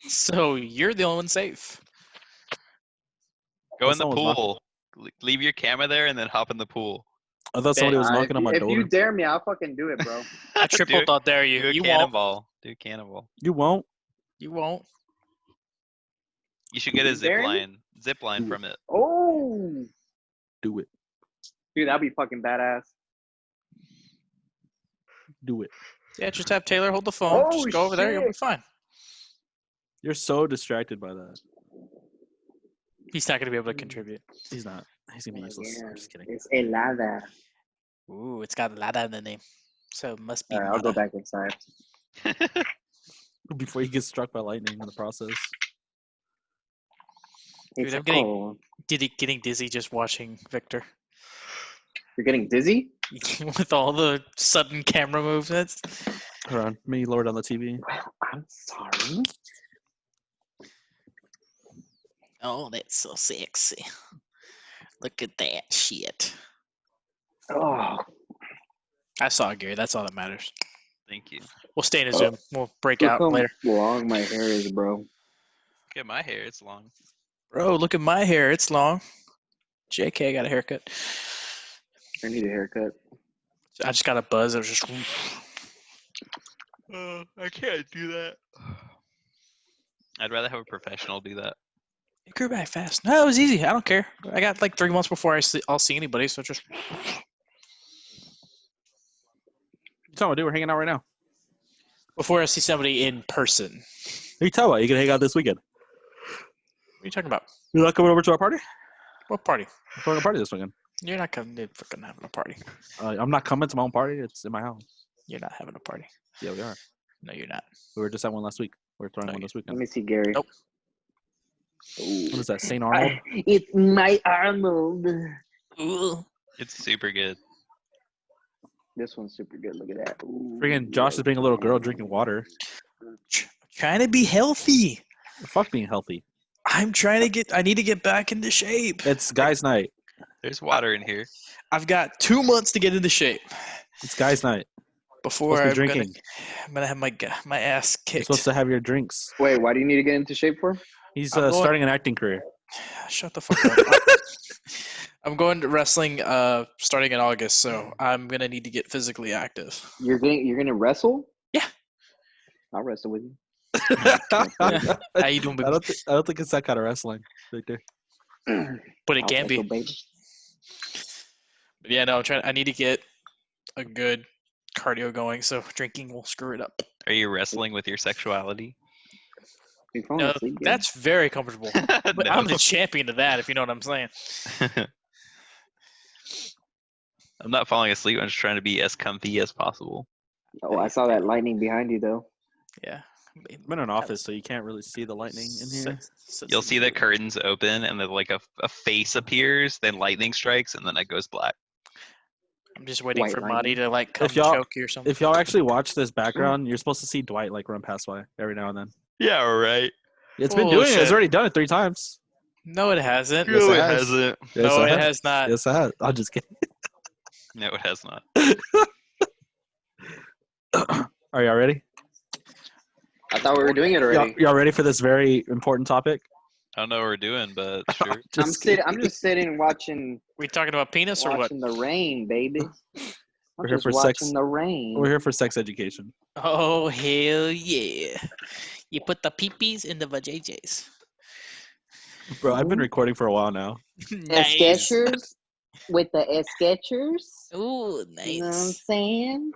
So you're the only one safe. Go in the Someone's knocking. pool. Leave your camera there and then hop in the pool. I thought somebody was knocking on my If door. you dare me, I'll fucking do it, bro. I triple Do- thought dare you. Do a You won't. cannonball. Do a cannonball. You won't. You won't. You should get a zip Dare you? line. Zip line from it. Oh, Do it. dude, that'd be fucking badass. Do it. Yeah, just have Taylor hold the phone. Oh, just go over there. You'll be shit. fine. You're so distracted by that. He's not going to be able to contribute. He's not. He's gonna be useless. Yeah, I'm just kidding. it's helada. Ooh, it's got Lada in the name. So it must be All right, I'll go Lada. back inside. Before he gets struck by lightning in the process. Dude, It's I'm getting- cold. Getting dizzy just watching Victor. You're getting dizzy? With all the sudden camera movements. Hold on. Let me lower down the TV. Well, I'm sorry. Oh, that's so sexy. Look at that shit. Oh, I saw it, Gary. That's all that matters. Thank you. We'll stay in a Oh. Zoom. We'll break look out how later. long my hair is, bro. Look at my hair. It's long. Bro, look at my hair. It's long. JK got a haircut. I need a haircut. I just got a buzz. It was just. I can't do that. I'd rather have a professional do that. It grew back fast. No, it was easy. I don't care. I got like 3 months before I'll see anybody, so just. You talking about, dude? We're hanging out right now. Before I see somebody in person. What are you talking about? You can hang out this weekend. What are you talking about? You're not coming over to our party? What party? I'm throwing a party this weekend. You're not coming to fucking having a party. I'm not coming to my own party. It's in my house. You're not having a party. Yeah, we are. No, you're not. We were just at one last week. We're throwing No, one this Let weekend. me see Gary. Nope. What is that, St. Arnold? It's my Arnold. Ooh. It's super good. This one's super good. Look at that. Ooh, Friggin' Josh is being a little girl drinking water. Trying to be healthy. Fuck being healthy. I'm trying to get. I need to get back into shape. It's guys' night. There's water in here. I've got 2 months to get into shape It's guys' night. before Supposed to I'm be gonna, drinking. I'm gonna have my ass You're kicked. supposed to have your drinks. Wait, why do you need to get into shape for? He's I'm going- starting an acting career. Shut the fuck up. I'm going to wrestling starting in August, so I'm gonna need to get physically active. You're gonna wrestle? Yeah. I'll wrestle with you. How you doing, baby? I don't think it's that kind of wrestling right there. But it I'll can wrestle, be. baby. But yeah, no, I need to get a good cardio going, so drinking will screw it up. Are you wrestling with your sexuality? You falling No, asleep, Gary? that's very comfortable. But No. I'm the champion of that, if you know what I'm saying. I'm not falling asleep. I'm just trying to be as comfy as possible. Oh, I saw that lightning behind you though. Yeah. I'm in an office, so you can't really see the lightning in here. You'll see the curtains open and then like a face appears, then lightning strikes, and then it goes black. I'm just waiting White for lightning. Marty to like come If y'all- choke you or something. If y'all actually watch this background, you're supposed to see Dwight like run past by every now and then. Yeah, right. It's been doing it. It's Bullshit. already done it 3 times. No, it hasn't. Yes, No, it it has. hasn't. Yes, No, I it have. has not. Yes, I have. I'm just kidding. No, it has not. Are y'all ready? I thought we were doing it already. Y'all ready for this very important topic? I don't know what we're doing, but sure. I'm just sitting watching We talking about penis or what? watching the rain, baby. We're I'm here just for watching sex. the rain. We're here for sex education. Oh hell yeah! You put the peepees in the vajayjays. Bro, I've been recording for a while now. Nice. Skechers with the Skechers. Ooh, You know what I'm nice. saying?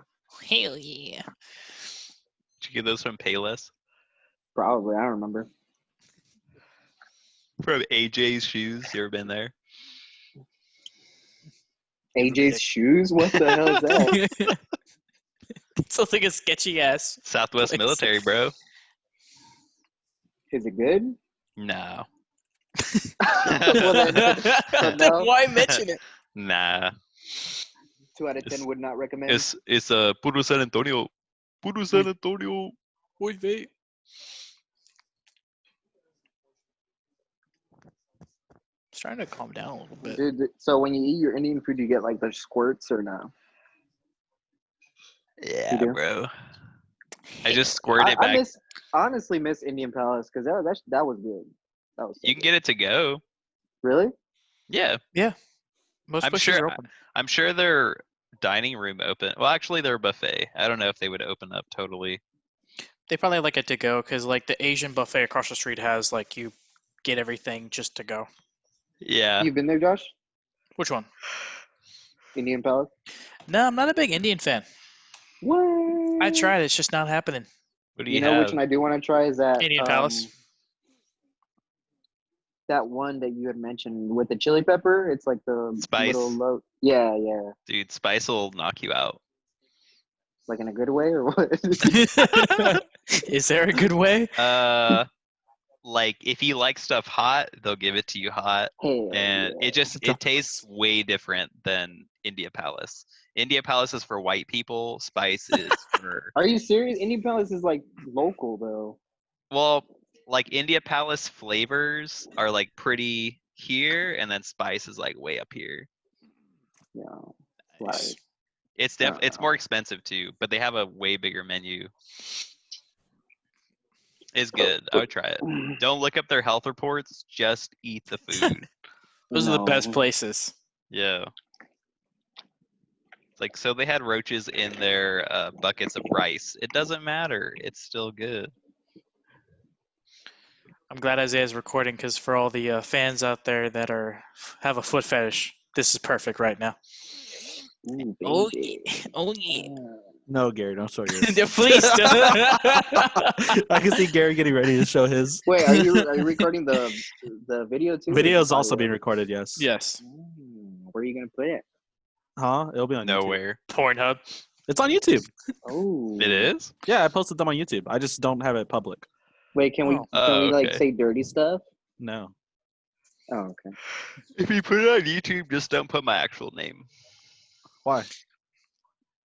Hell yeah! Did you get those from Payless? Probably. I don't remember. From AJ's Shoes? You ever been there? AJ's shoes? What the hell is that? Sounds like a sketchy ass. Southwest Place. Military, bro. Is it good? No. Well, then, no. Why mention it? Nah. 2 out of 10 would not recommend. It's Puro San Antonio. Puro San Antonio. Boy, vape. Just trying to calm down a little bit. Dude, so when you eat your Indian food, you get like the squirts or no? Yeah, do? bro. I just squirted it I back. honestly miss Indian Palace because that was good. That was so You can good. get it to go. Really? Yeah, Most I'm places sure. are open. I'm sure their dining room open. Well, actually, their buffet. I don't know if they would open up totally. They probably like it to go because like the Asian buffet across the street has like you get everything just to go. Yeah. You've been there, Josh? Which one? Indian Palace? No, I'm not a big Indian fan. What? I tried. It's just not happening. What do You you know which have? one I do want to try is Indian Palace. that one that you had mentioned with the chili pepper. It's like the Spice? little low. Yeah, yeah. Dude, spice will knock you out. Like in a good way or what? Is there a good way? Like if you like stuff hot, they'll give it to you hot, Hell and yeah. it tastes way different than India Palace. India Palace is for white people. Spice is for Are you serious? Indian Palace is like local though. well, like India Palace flavors are like pretty here, and then spice is like way up here. Yeah. Nice. Like, It's more expensive too, but they have a way bigger menu. It's good. I would try it. Don't look up their health reports. Just eat the food. Those are the best no. places. Yeah. Like so, they had roaches in their buckets of rice. It doesn't matter. It's still good. I'm glad Isaiah's recording because for all the fans out there that have a foot fetish, this is perfect right now. Ooh, Oh baby. yeah! Oh yeah! No, Gary, don't show yours. Yeah, please don't. I can see Gary getting ready to show his. Wait, are you recording the video too? or Video just is also audio? being recorded, yes. Yes. Where are you gonna put it? Huh? It'll be on YouTube. Nowhere. Pornhub. It's on YouTube. Oh. It is. Yeah, I posted them on YouTube. I just don't have it public. Wait, can we Oh, like okay. say dirty stuff? No. Oh, okay. If you put it on YouTube, just don't put my actual name. Why?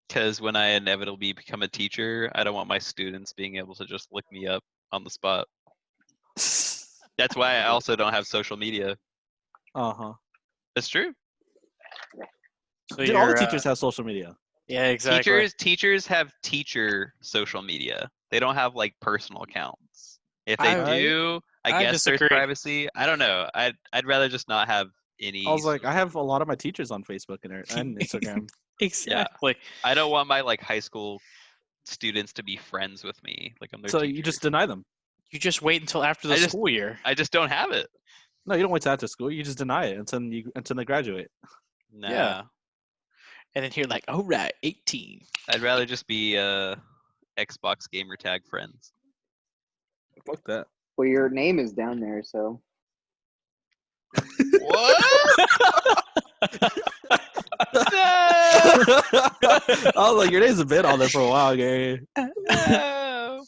Because when I inevitably become a teacher, I don't want my students being able to just look me up on the spot. That's why I also don't have social media. Uh-huh. That's true. So Dude, all the you're, teachers have social media. Yeah, exactly. Teachers have teacher social media. They don't have like personal accounts. If they I do, I guess disagree. there's privacy. I don't know. I'd rather just not have any. I was like, I have a lot of my teachers on Facebook and Instagram. Exactly. I don't want my like high school students to be friends with me. Like I'm their So teachers. you just deny them. You just wait until after the I just- school year. I just don't have it. No, you don't wait till after school. You just deny it until they graduate. Nah. Yeah. And then you're like, all right, 18. I'd rather just be Xbox gamer tag friends. Fuck that. Well, your name is down there, so. What? I was like, your name's been on there for a while, Gary. No.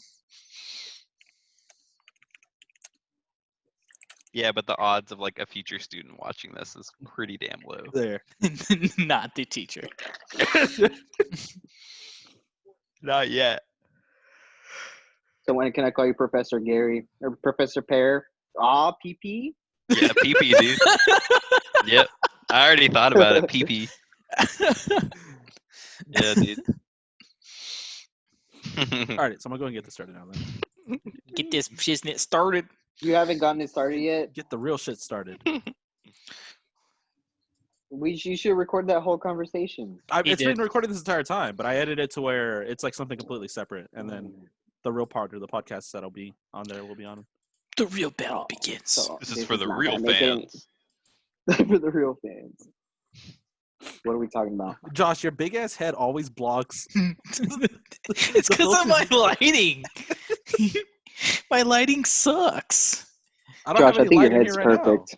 Yeah, but the odds of like a future student watching this is pretty damn low. There. Not the teacher. Not yet. So when can I call you Professor Gary or Professor Pear? Ah, PP. Yeah, PP, dude. Yep. I already thought about it. PP. Yeah, dude. All right, so I'm gonna go and get this started now. Then Get this shiznit started. You haven't gotten it started yet. get the real shit started. You should record that whole conversation. He It's did. been recorded this entire time, but I edited it to where it's like something completely separate, and then the real part of the podcast that'll be on there will be on. The real battle begins. So This is for the not real gonna make any- fans. for the real fans. What are we talking about? Josh, your big ass head always blocks. It's because of my lighting. My lighting sucks. I don't Josh, have I any think your lighting head's here right perfect.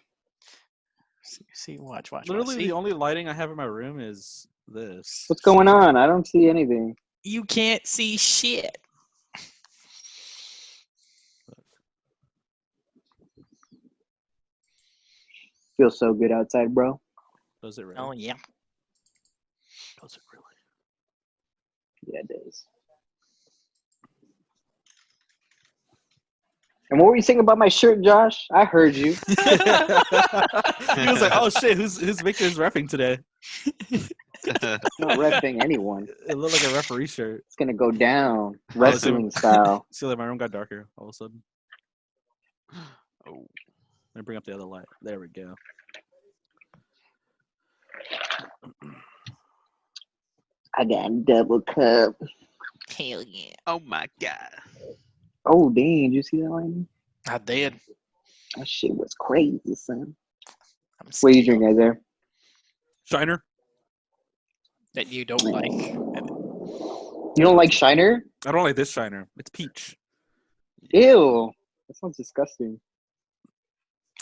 See, watch. Literally, See? the only lighting I have in my room is this. What's going on? I don't see anything. You can't see shit. Feels so good outside, bro. Does it really? Oh yeah. Does it really? Yeah, it is. And what were you saying about my shirt, Josh? I heard you. He was like, "Oh shit, who's Victor's repping today?" Not refing anyone. It looked like a referee shirt. It's gonna go down it's wrestling style. See, like my room got darker all of a sudden. Oh. Let me bring up the other light. There we go. I got a double cup. Hell yeah. Oh my god. Oh dang! Did you see that line? I did. That shit was crazy, son. I'm What are you scared drinking there? Shiner? that you don't like. You don't like Shiner? I don't like this Shiner. It's peach. Ew. That sounds disgusting.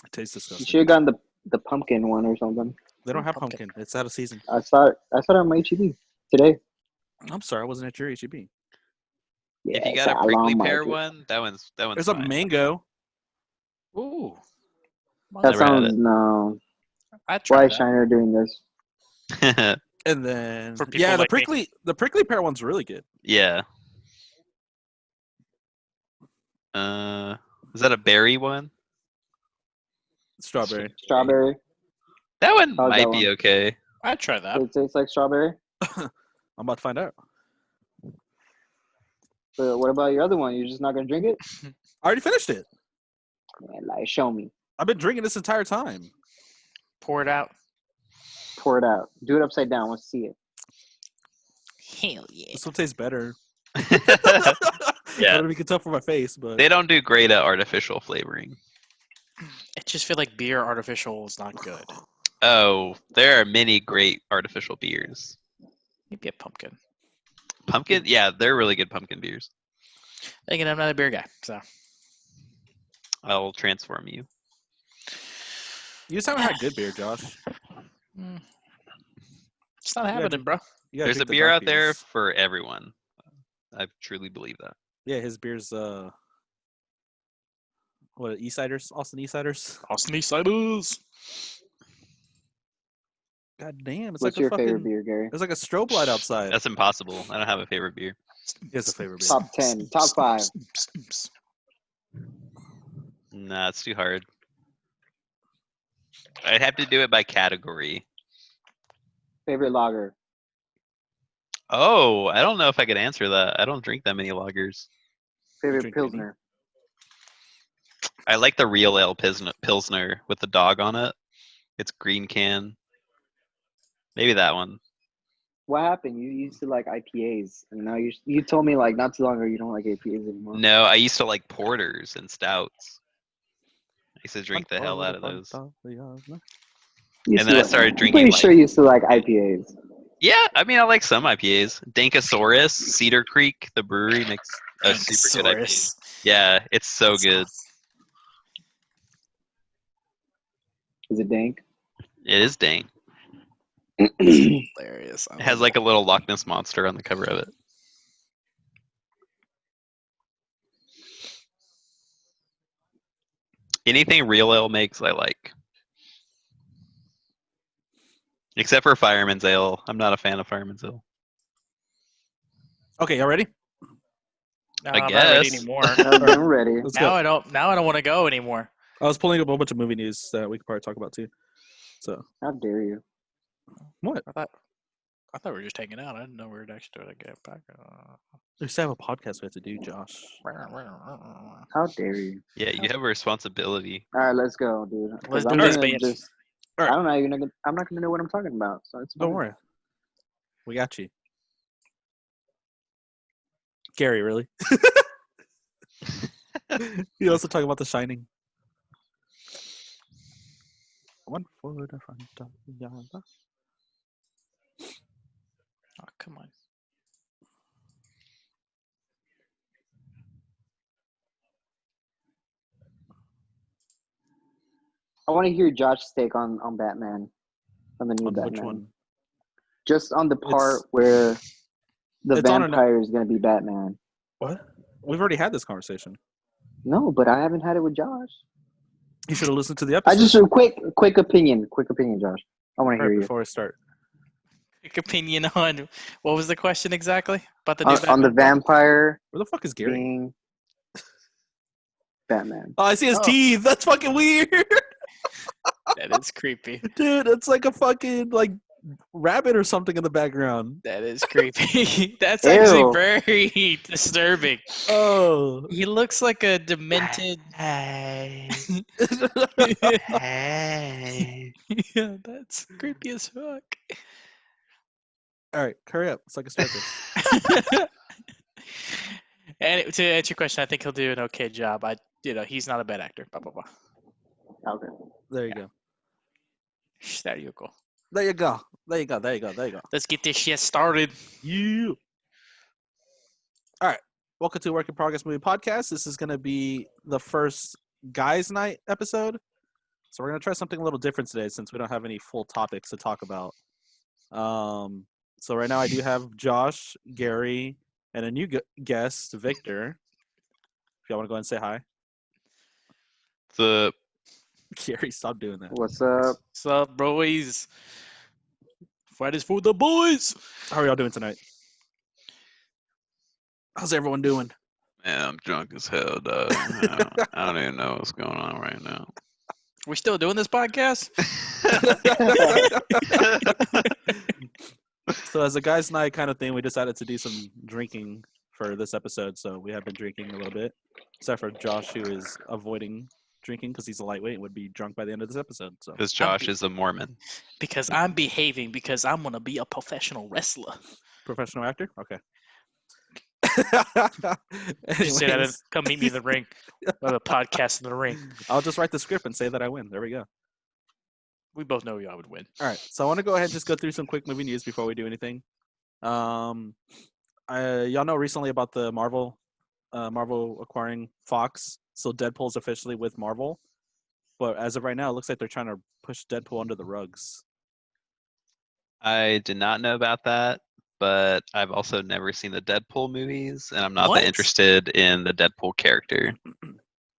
It tastes You disgusting. should have gotten the pumpkin one or something. They don't have Pumpkin. pumpkin. It's out of season. I saw it on my HEB today. I'm sorry, I wasn't at your HEB. Yeah, If you it's got a out prickly on pear market. one, that one's There's fine. a mango. Ooh. That Never had sounds it. no. I tried Why is that. Shiner doing this? And then For people the like me. prickly pear one's really good. Yeah. Is that a berry one? Strawberry. Strawberry. That one How's might that be one? okay. I tried that. Does it taste like strawberry? I'm about to find out. But what about your other one? You're just not gonna drink it? I already finished it. Man, like, show me. I've been drinking this entire time. Pour it out. Pour it out. Do it upside down. Let's see it. Hell yeah. This one tastes better. Yeah. I don't know if you can tell from my face, but They don't do great at artificial flavoring. I just feel like beer artificial is not good. Oh, there are many great artificial beers. Maybe a pumpkin. Pumpkin? Yeah, they're really good pumpkin beers. Again, I'm not a beer guy, so I'll transform you. you just haven't had good beer, Josh. it's not gotta happening, bro. You gotta There's a drink the beer dark out there beers. for everyone. I truly believe that. Yeah, his beer's what E-ciders? Austin E-ciders? Austin East Siders. God damn, it's What's like a your favorite fucking beer, Gary? there's like a strobe light outside. That's impossible. I don't have a favorite beer. He has a favorite beer. Top 10, top 5. Nah, it's too hard. I'd have to do it by category. Favorite lager. Oh, I don't know if I could answer that. I don't drink that many lagers. Favorite drink any? Pilsner. I like the real ale Pilsner with the dog on it. It's green can. Maybe that one. What happened? You used to like IPAs, and now you told me like not too long ago you don't like IPAs anymore. No, I used to like porters and stouts. I used to drink the hell out of those. You And then I started I'm drinking, pretty like- sure you used to like IPAs. Yeah, I mean, I like some IPAs. Dankosaurus, Cedar Creek, the brewery makes a super good IPA. Dankosaurus. Yeah, it's so good. Is it dank? It is dank. Hilarious. It has like a little Loch Ness monster on the cover of it. Anything Real Ale makes, I like. Except for Fireman's Ale. I'm not a fan of Fireman's Ale. Okay, y'all ready? No, I I'm not ready guess. anymore. I'm ready. Let's now go. I don't. Now I don't want to go anymore. I was pulling up a whole bunch of movie news that we could probably talk about too. So How dare you? what? I thought we were just hanging out. I didn't know we were actually doing a game back. We still have a podcast we have to do, Josh. How dare you? Yeah, you have a responsibility. All right, let's go, dude. 'Cause Let's I'm do this, gonna man. just. All right. I don't know. I'm not gonna know what I'm talking about. So it's Don't fine. worry. We got you. Gary, really? You also talk about The Shining. One for the front of the other. Oh, come on. I want to hear Josh's take on Batman, on the new On Batman. which one? Just on the part It's- where the it's on a- vampire is gonna be Batman. What? We've already had this conversation. No, but I haven't had it with Josh. You should have listened to the I episode. just quick opinion, Josh. I want to right hear you before I start. Quick opinion on what was the question exactly about the new on the Batman? vampire Where the fuck is Gary? being Batman. Oh, I see his Oh. teeth. That's fucking weird. That is creepy. Dude, it's like a fucking like rabbit or something in the background. That is creepy. That's actually Ew. very disturbing. Oh. He looks like a demented. Hey. Hey. Yeah, that's creepy as fuck. All right, hurry up so I can start this. And to answer your question, I think he'll do an okay job. He's not a bad actor. Blah blah blah. Okay. There you go. There you go. There you go. There you go. There you go. There you go. Let's get this shit started. You. All right. Welcome to Work in Progress Movie Podcast. This is going to be the first guys' night episode. So we're going to try something a little different today since we don't have any full topics to talk about. So right now I do have Josh, Gary, and a new guest, Victor. If y'all want to go ahead and say hi. The Gary, stop doing that. What's up? What's up, boys? Fight is for the boys. How are y'all doing tonight? How's everyone doing? Man, I'm drunk as hell, dog. I don't even know what's going on right now. We're still doing this podcast? So as a guys' night kind of thing, we decided to do some drinking for this episode. So we have been drinking a little bit, except for Josh, who is avoiding drinking because he's a lightweight and would be drunk by the end of this episode. So Because Josh is a Mormon. Because I'm behaving because I'm gonna be a professional wrestler. professional actor, okay. Just say that and Anyways, come meet me in the ring. We'll have a podcast in the ring. I'll just write the script and say that I win. There we go. We both know y'all would win. All right, so I want to go ahead and just go through some quick movie news before we do anything. Y'all know recently about the Marvel acquiring Fox, so Deadpool's officially with Marvel. But as of right now, it looks like they're trying to push Deadpool under the rugs. I did not know about that, but I've also never seen the Deadpool movies, and I'm not What? that interested in the Deadpool character.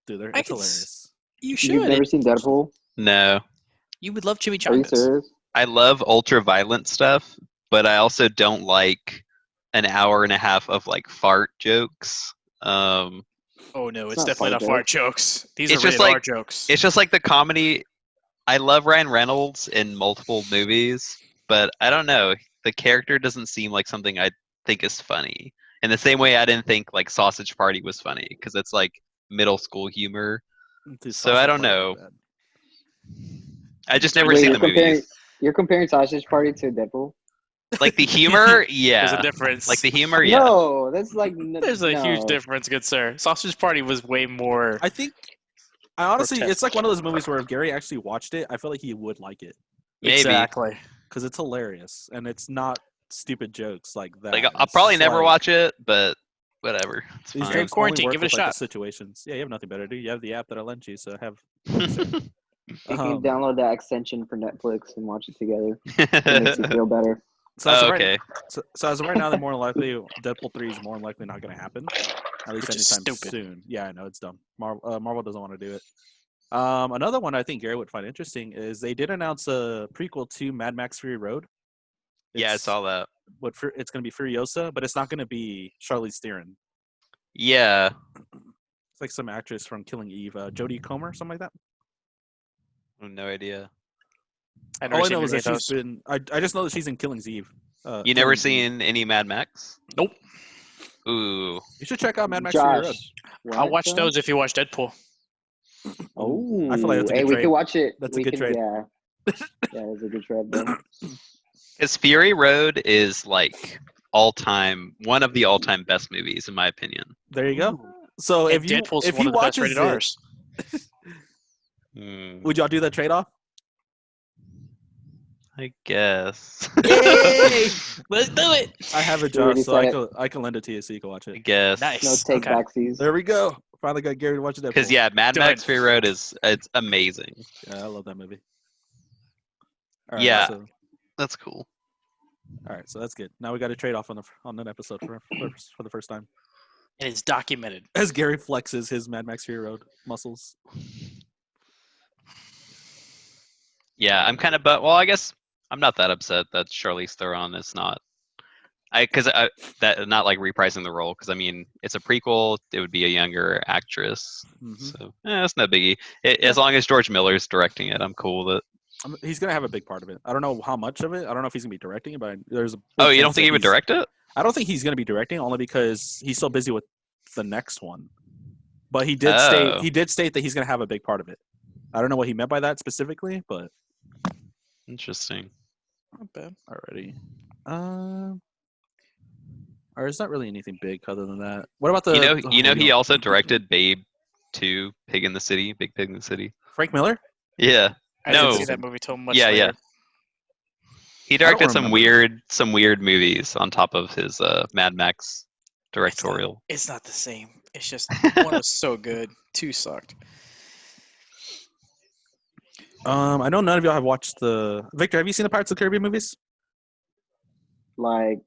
Dude, I it's can hilarious. You You've should. never seen Deadpool? No. You would love Are you chimichangas. serious? I love ultra-violent stuff, but I also don't like an hour and a half of like fart jokes. Oh no, It's it's not definitely not fart fart jokes. These It's are just rated R like- jokes. It's just like the comedy. I love Ryan Reynolds in multiple movies, but I don't know. The character doesn't seem like something I think is funny. In the same way, I didn't think like Sausage Party was funny because it's like middle school humor. Dude, So I Sausage don't Party know. is bad. I just never Wait, seen you're the comparing movies. you're comparing Sausage Party to Deadpool? Like the humor, There's yeah. a difference. Like the humor, yeah. No, that's like There's a huge no. difference, good sir. Sausage Party was way more. I think, I honestly, Grotesque. it's like one of those movies where if Gary actually watched it, I feel like he would like it Maybe. Exactly. because it's hilarious and it's not stupid jokes like that. Like I'll It's probably just never like, watch it, but whatever. It's These fine. You're in jokes only quarantine, work give it a with, like, the shot. situations. Yeah, you have nothing better to do. You have the app that I lent you, so have. You can download that extension for Netflix and watch it together. It makes you Oh, feel better. So as, of okay. right, so as of right now, they're more likely Deadpool 3 is more than likely not going to happen, at least Which is anytime stupid. soon. Yeah, I know it's dumb. Marvel doesn't want to do it. Another one I think Gary would find interesting is they did announce a prequel to Mad Max Fury Road. Yeah, I It's saw that. it's going to be Furiosa, but it's not going to be Charlize Theron. Yeah. It's like some actress from Killing Eve, Jodie Comer, something like that. I have no idea. I've All never I seen know is any that of she's those. been. I just know that she's in Killing's Eve. You never Killing's Eve. seen any Mad Max? Nope. Ooh. You should check out Mad Max Fury Road. Josh. I'll what, watch Josh? those if you watch Deadpool. Oh, I feel like that's a hey, good we trade. can watch it. That's a We good can- trade. Yeah, yeah, that's a good trade. Bro. Because Fury Road is like one of the all-time best movies in my opinion. There you go. So And if you Deadpool's if one he of the best watches rated it, R's. would y'all do that trade off? I guess. Yay! Let's do it. I have it, We already Josh, so said I can lend it to you so you can watch I it. guess. Nice. No take Okay. backsies. There we go. Finally got Gary to watch it. Because yeah, Mad Done. Max Fury Road it's amazing. Yeah, I love that movie. All Yeah. So, That's cool. all right, so that's good. Now we got to trade off on an episode for the first time. And it's documented. As Gary flexes his Mad Max Fury Road muscles. Yeah, I'm kind of well, I guess I'm not that upset that Charlize Theron is not. That not like reprising the role because I mean it's a prequel. It would be a younger actress, Mhm. so it's no biggie. As long as George Miller's directing it, I'm cool with it. He's gonna have a big part of it. I don't know how much of it. I don't know if he's gonna be directing it, but there's. Oh, you don't things think that he would direct it? I don't think he's gonna be directing only because he's so busy with the next one. But he did state Oh, that he's gonna have a big part of it. I don't know what he meant by that specifically, but interesting. Not bad. already. Or is not really anything big other than that. What about the He also directed Babe 2, Pig in the City, Big Pig in the City. Frank Miller? Yeah. I No. didn't see that movie till much Yeah, later. He don't directed some remember. weird movies on top of his Mad Max directorial. It's not the same. It's just one was so good, two sucked. I know none of y'all have watched the Victor. Have you seen the Pirates of the Caribbean movies? Like,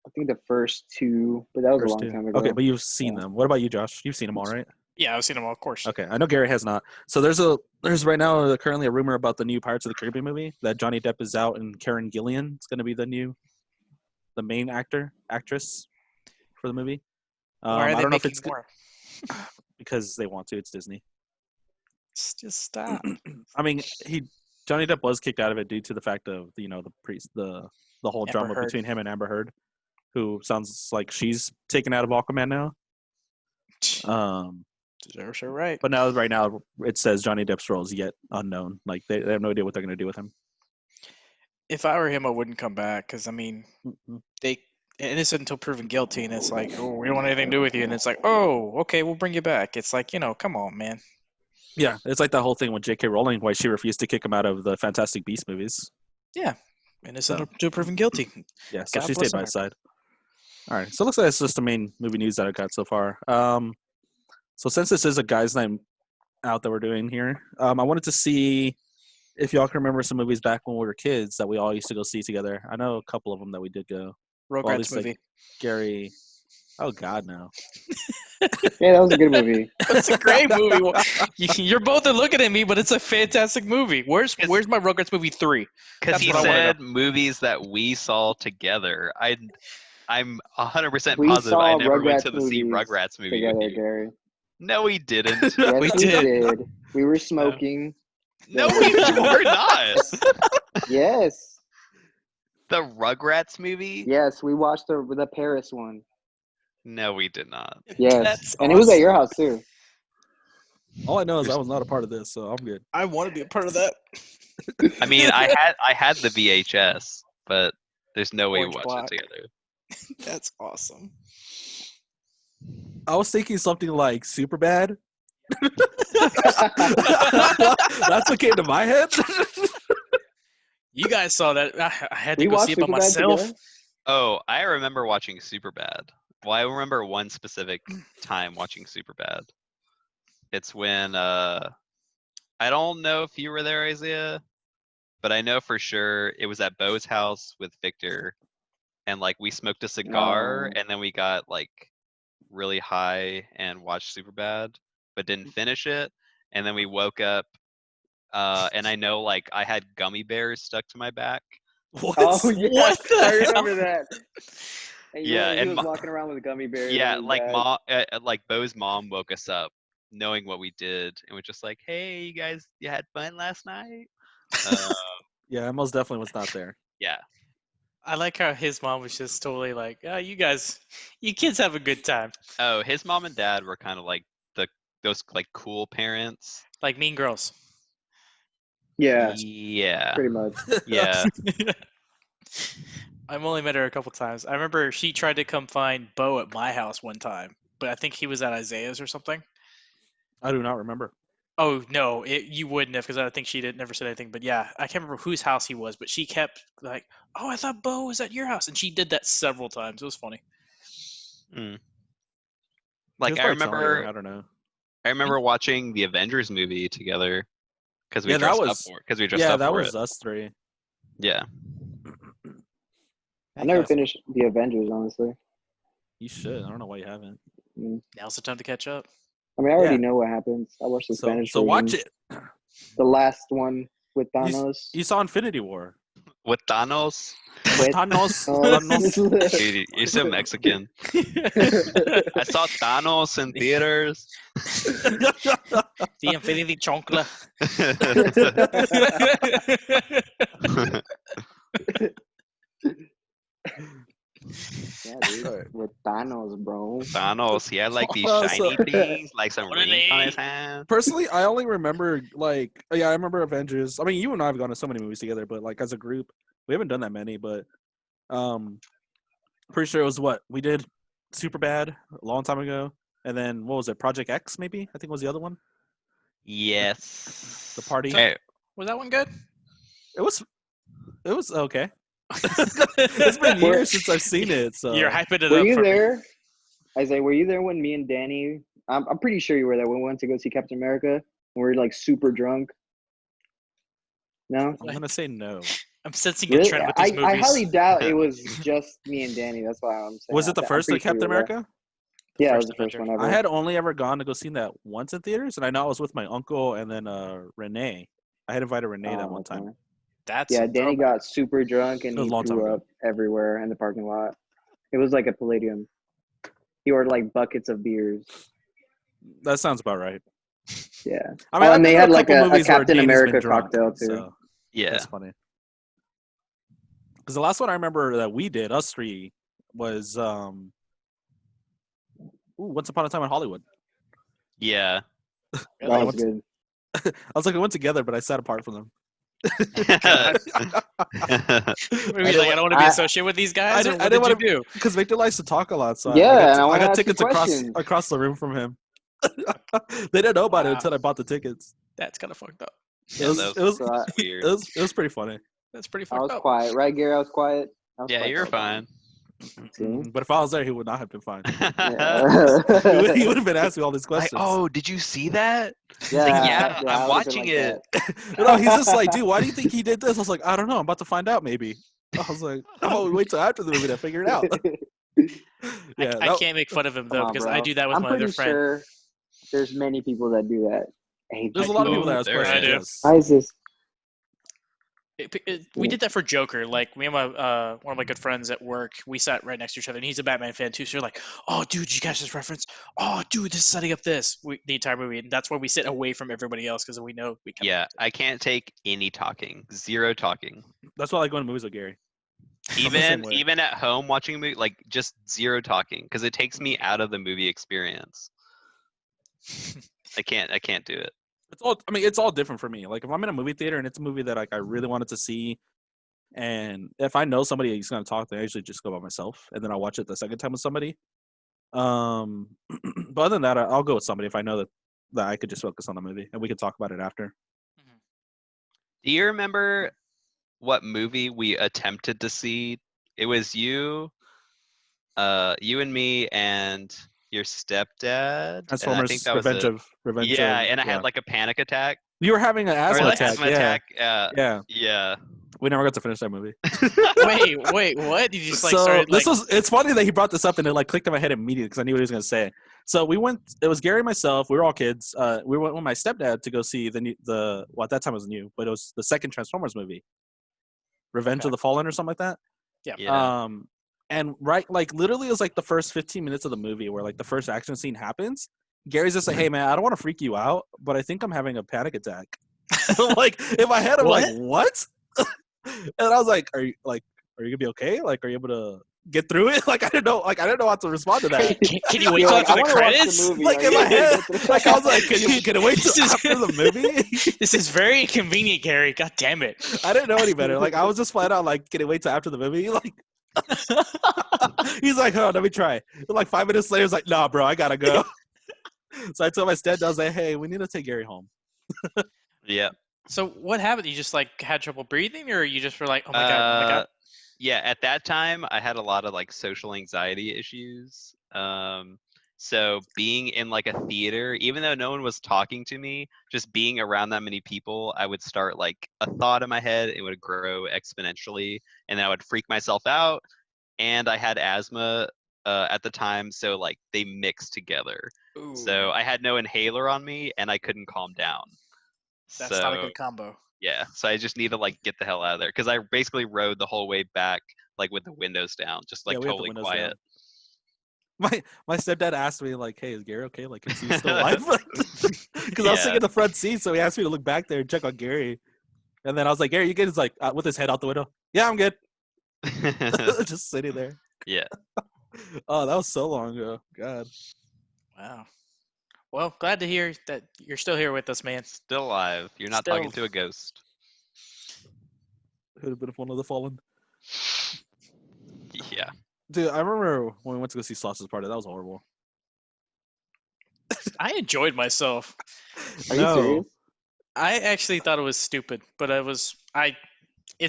I think the first two, but that was First a long two. time ago. Okay, but you've seen Yeah. them. What about you, Josh? You've seen them all, right? Yeah, I've seen them all, of course. Okay, I know Gary has not. So there's right now currently a rumor about the new Pirates of the Caribbean movie that Johnny Depp is out and Karen Gillian is going to be the main actress for the movie. Why are I they don't know if making it's more? because they want to. It's Disney. Just stop. I mean, Johnny Depp was kicked out of it due to the fact of the whole Amber drama Heard. between him and Amber Heard, who sounds like she's taken out of Aquaman now. Deserves her right. But right now it says Johnny Depp's role is yet unknown. Like they have no idea what they're going to do with him. If I were him, I wouldn't come back because I mean, they innocent until proven guilty, and it's like, oh, we don't want anything to do with you, and it's like, oh, okay, we'll bring you back. It's like, come on, man. Yeah, it's like that whole thing with J.K. Rowling, why she refused to kick him out of the Fantastic Beasts movies. Yeah, innocent until proven guilty. Yeah, so God she bless stayed by his America. side. All right, so it looks like it's just the main movie news that I got so far. So since this is a guys' night out that we're doing here, I wanted to see if y'all can remember some movies back when we were kids that we all used to go see together. I know a couple of them that we did go. Well, at Rugrats least, movie. like, Gary. Oh God, no. Yeah, that was a good movie. It's a great movie. Well, you're both looking at me, but it's a fantastic movie. Where's my Rugrats movie 3? Because That's he what I wanna know. said movies that we saw together. I'm 100% We positive saw I never went Rugrats to see movies Rugrats movie with together, you. Gary. No, we didn't. Yes, We we did. did. We were smoking. No, we were not. Yes. The Rugrats movie? Yes, we watched the Paris one. No, we did not. Yes. That's And it was at awesome. your house too. All I know is I was not a part of this, so I'm good. I want to be a part of that. I mean, I had the VHS, but there's no way we Orange watched black. it together. That's awesome. I was thinking something like Superbad. That's what came to my head. You guys saw that. I had to We go watched see it by Superbad myself. together. Oh, I remember watching Superbad. Well, I remember one specific time watching Superbad. It's when I don't know if you were there, Isaiah, but I know for sure it was at Bo's house with Victor, and like we smoked a cigar, Oh. and then we got like really high and watched Superbad, but didn't finish it, and then we woke up, and I know like I had gummy bears stuck to my back. What? Oh yeah, What the I hell? remember that. And Yeah, he and was walking around with gummy bears. Yeah, on his like back. like Bo's mom woke us up knowing what we did and was just like, "Hey, you guys, you had fun last night?" Yeah, I most definitely was not there. Yeah. I like how his mom was just totally like, oh, you kids have a good time. Oh, his mom and dad were kind of like those like cool parents. Like Mean Girls. Yeah, Yeah. pretty much. Yeah. I've only met her a couple times. I remember she tried to come find Bo at my house one time, but I think he was at Isaiah's or something. I do not remember. Oh no, you wouldn't have, because I think she never said anything. But yeah, I can't remember whose house he was, but she kept like, "Oh, I thought Bo was at your house," and she did that several times. It was funny. Mm. He Like was I probably telling her, remember I don't know. I remember watching the Avengers movie together because we Yeah, that dressed up was- for because we dressed Yeah, up that for was it. us three. Yeah. I never finished the Avengers, honestly. You should. I don't know why you haven't. Now's the time to catch up. I mean, I already Yeah. know what happens. I watched the Spanish So version. watch it. The last one with Thanos. You saw Infinity War. With Thanos? With Thanos. Dude, you're so Mexican. I saw Thanos in theaters. The Infinity Chonkla. Yeah, dude. Alright. With Thanos, bro. Thanos, he had like these So- shiny things, like some rings on his hand. Personally, I only remember I remember Avengers. I mean, you and I have gone to so many movies together, but like as a group, we haven't done that many. But pretty sure it was what we did. Superbad a long time ago, and then what was it? Project X, maybe I think was the other one. Yes. The party. Hey, Was that one good? It was okay. It's been years since I've seen it. So You're hyping it Were up you for me. there? Isaiah, were you there when me and Danny? I'm pretty sure you were there when we went to go see Captain America. We were like super drunk. No, I'm gonna say no. I'm sensing a really? trend with these movies. I highly doubt it was just me and Danny. That's why I'm saying. Was it the I'm first pretty sure Captain you were there. America? Yeah, it was first the first Avenger. one ever. I had only ever gone to go see that once in theaters, and I know I was with my uncle and then Renee. I had invited Renee that Oh, one time. okay. That's Yeah, a Danny throwback. got super drunk and It was he a long time threw ago. up everywhere in the parking lot. It was like a Palladium. He ordered like buckets of beers. That sounds about right. Yeah. I mean, Oh, I've and been they to had a like couple a movies where Captain Danny's been America drunk, cocktail too. so yeah. that's funny. Because the last one I remember that we did, us three, was Once Upon a Time in Hollywood. Yeah. That Really? was good. I was like, we went together, but I sat apart from them. God. Were you like, I don't want to be associated with these guys, or what did you do? Because Victor likes to talk a lot, so Yeah, and I I wanna got ask you tickets questions. across the room from him. They didn't know about it Wow. until I bought the tickets. That's kind of fucked up. It Yeah, was that it was So I, weird. it was pretty funny. That's pretty I fucked was up. quiet, right, Gary? I was quiet. I was Yeah, quiet you're the whole time. fine. But if I was there, he would not have been fine. Yeah. He would have been asking all these Like, questions. oh, did you see that? yeah, Like, yeah, I I'm would've been watching like it. that. No, he's just like, dude, why do you think he did this? I was like, I don't know. I'm about to find out, maybe. I was like, oh, we wait till after the movie to figure it out. Yeah, I can't make fun of him Come though on, because bro. I do that with I'm my other pretty friend. sure there's many people that do that. Hey, there's a check lot of me people out. that ask there questions. is. Yes. Why is this? We did that for Joker. Like me and my one of my good friends at work, we sat right next to each other, and he's a Batman fan too. So you're like, "Oh, dude, you catch this reference? Oh, dude, this is setting up this the entire movie." And that's why we sit away from everybody else because we know we can. Yeah, I can't take any talking. Zero talking. That's why I like going to movies with Gary. I'm the same way. Even at home watching a movie, like just zero talking because it takes me out of the movie experience. I can't do it. It's all different for me. Like if I'm in a movie theater and it's a movie that like I really wanted to see, and if I know somebody is going to talk, then I usually just go by myself, and then I'll watch it the second time with somebody. But other than that, I'll go with somebody if I know that I could just focus on the movie and we could talk about it after. Do you remember what movie we attempted to see? It was you and me and your stepdad. And I think Transformers: that was it. Revenge Yeah, of. and I had like a panic attack. You were having an Or asthma like attack. asthma Yeah, attack. yeah. Yeah. We never got to finish that movie. Wait, what? Did you just like So started like? it's funny that he brought this up and it like clicked in my head immediately because I knew what he was going to say. So we went. It was Gary and myself. We were all kids. We went with my stepdad to go see well at that time it was new, but it was the second Transformers movie, Revenge of the Fallen or something like that. Yeah. And right, like literally, it was like the first 15 minutes of the movie where like the first action scene happens. Gary's just like, "Hey man, I don't want to freak you out, but I think I'm having a panic attack." Like in my head, I'm like, "What?" And I was like, "Are you gonna be okay? Like, are you able to get through it?" Like I didn't know how to respond to that. Can you wait till after the credits? Like in my head, like I was like, "Can it wait till after the movie?" This is very convenient, Gary. God damn it! I didn't know any better. Like I was just flat out like, "Can it wait till after the movie?" Like. He's like, "Oh, let me try." And like 5 minutes later, he's like, "Nah, bro, I gotta go." So I told my stepdad, I was like, "Hey, we need to take Gary home." Yeah. So what happened? You just like had trouble breathing, or you just were like, "Oh my god, oh my god." Yeah, at that time I had a lot of like social anxiety issues. So being in like a theater, even though no one was talking to me, just being around that many people, I would start like a thought in my head, it would grow exponentially, and then I would freak myself out. And I had asthma at the time, so like they mixed together. Ooh. So I had no inhaler on me, and I couldn't calm down. That's not a So good combo. yeah, so I just need to like get the hell out of there because I basically rode the whole way back like with the windows down, just like Yeah, we have the totally windows quiet. My stepdad asked me like, "Hey, is Gary okay? Like, is he still alive?" Because I was sitting Yeah. in the front seat, so he asked me to look back there and check on Gary. And then I was like, "Gary, you good?" He's like, with his head out the window. Yeah, I'm good. Just sitting there. Yeah. Oh, that was so long ago. God. Wow. Well, glad to hear that you're still here with us, man. Still alive. You're not talking to a ghost. Who'd have been one of the fallen. Yeah. Dude, I remember when we went to go see Sauce's Party. That was horrible. I enjoyed myself. Are you serious? I actually thought it was stupid, but it's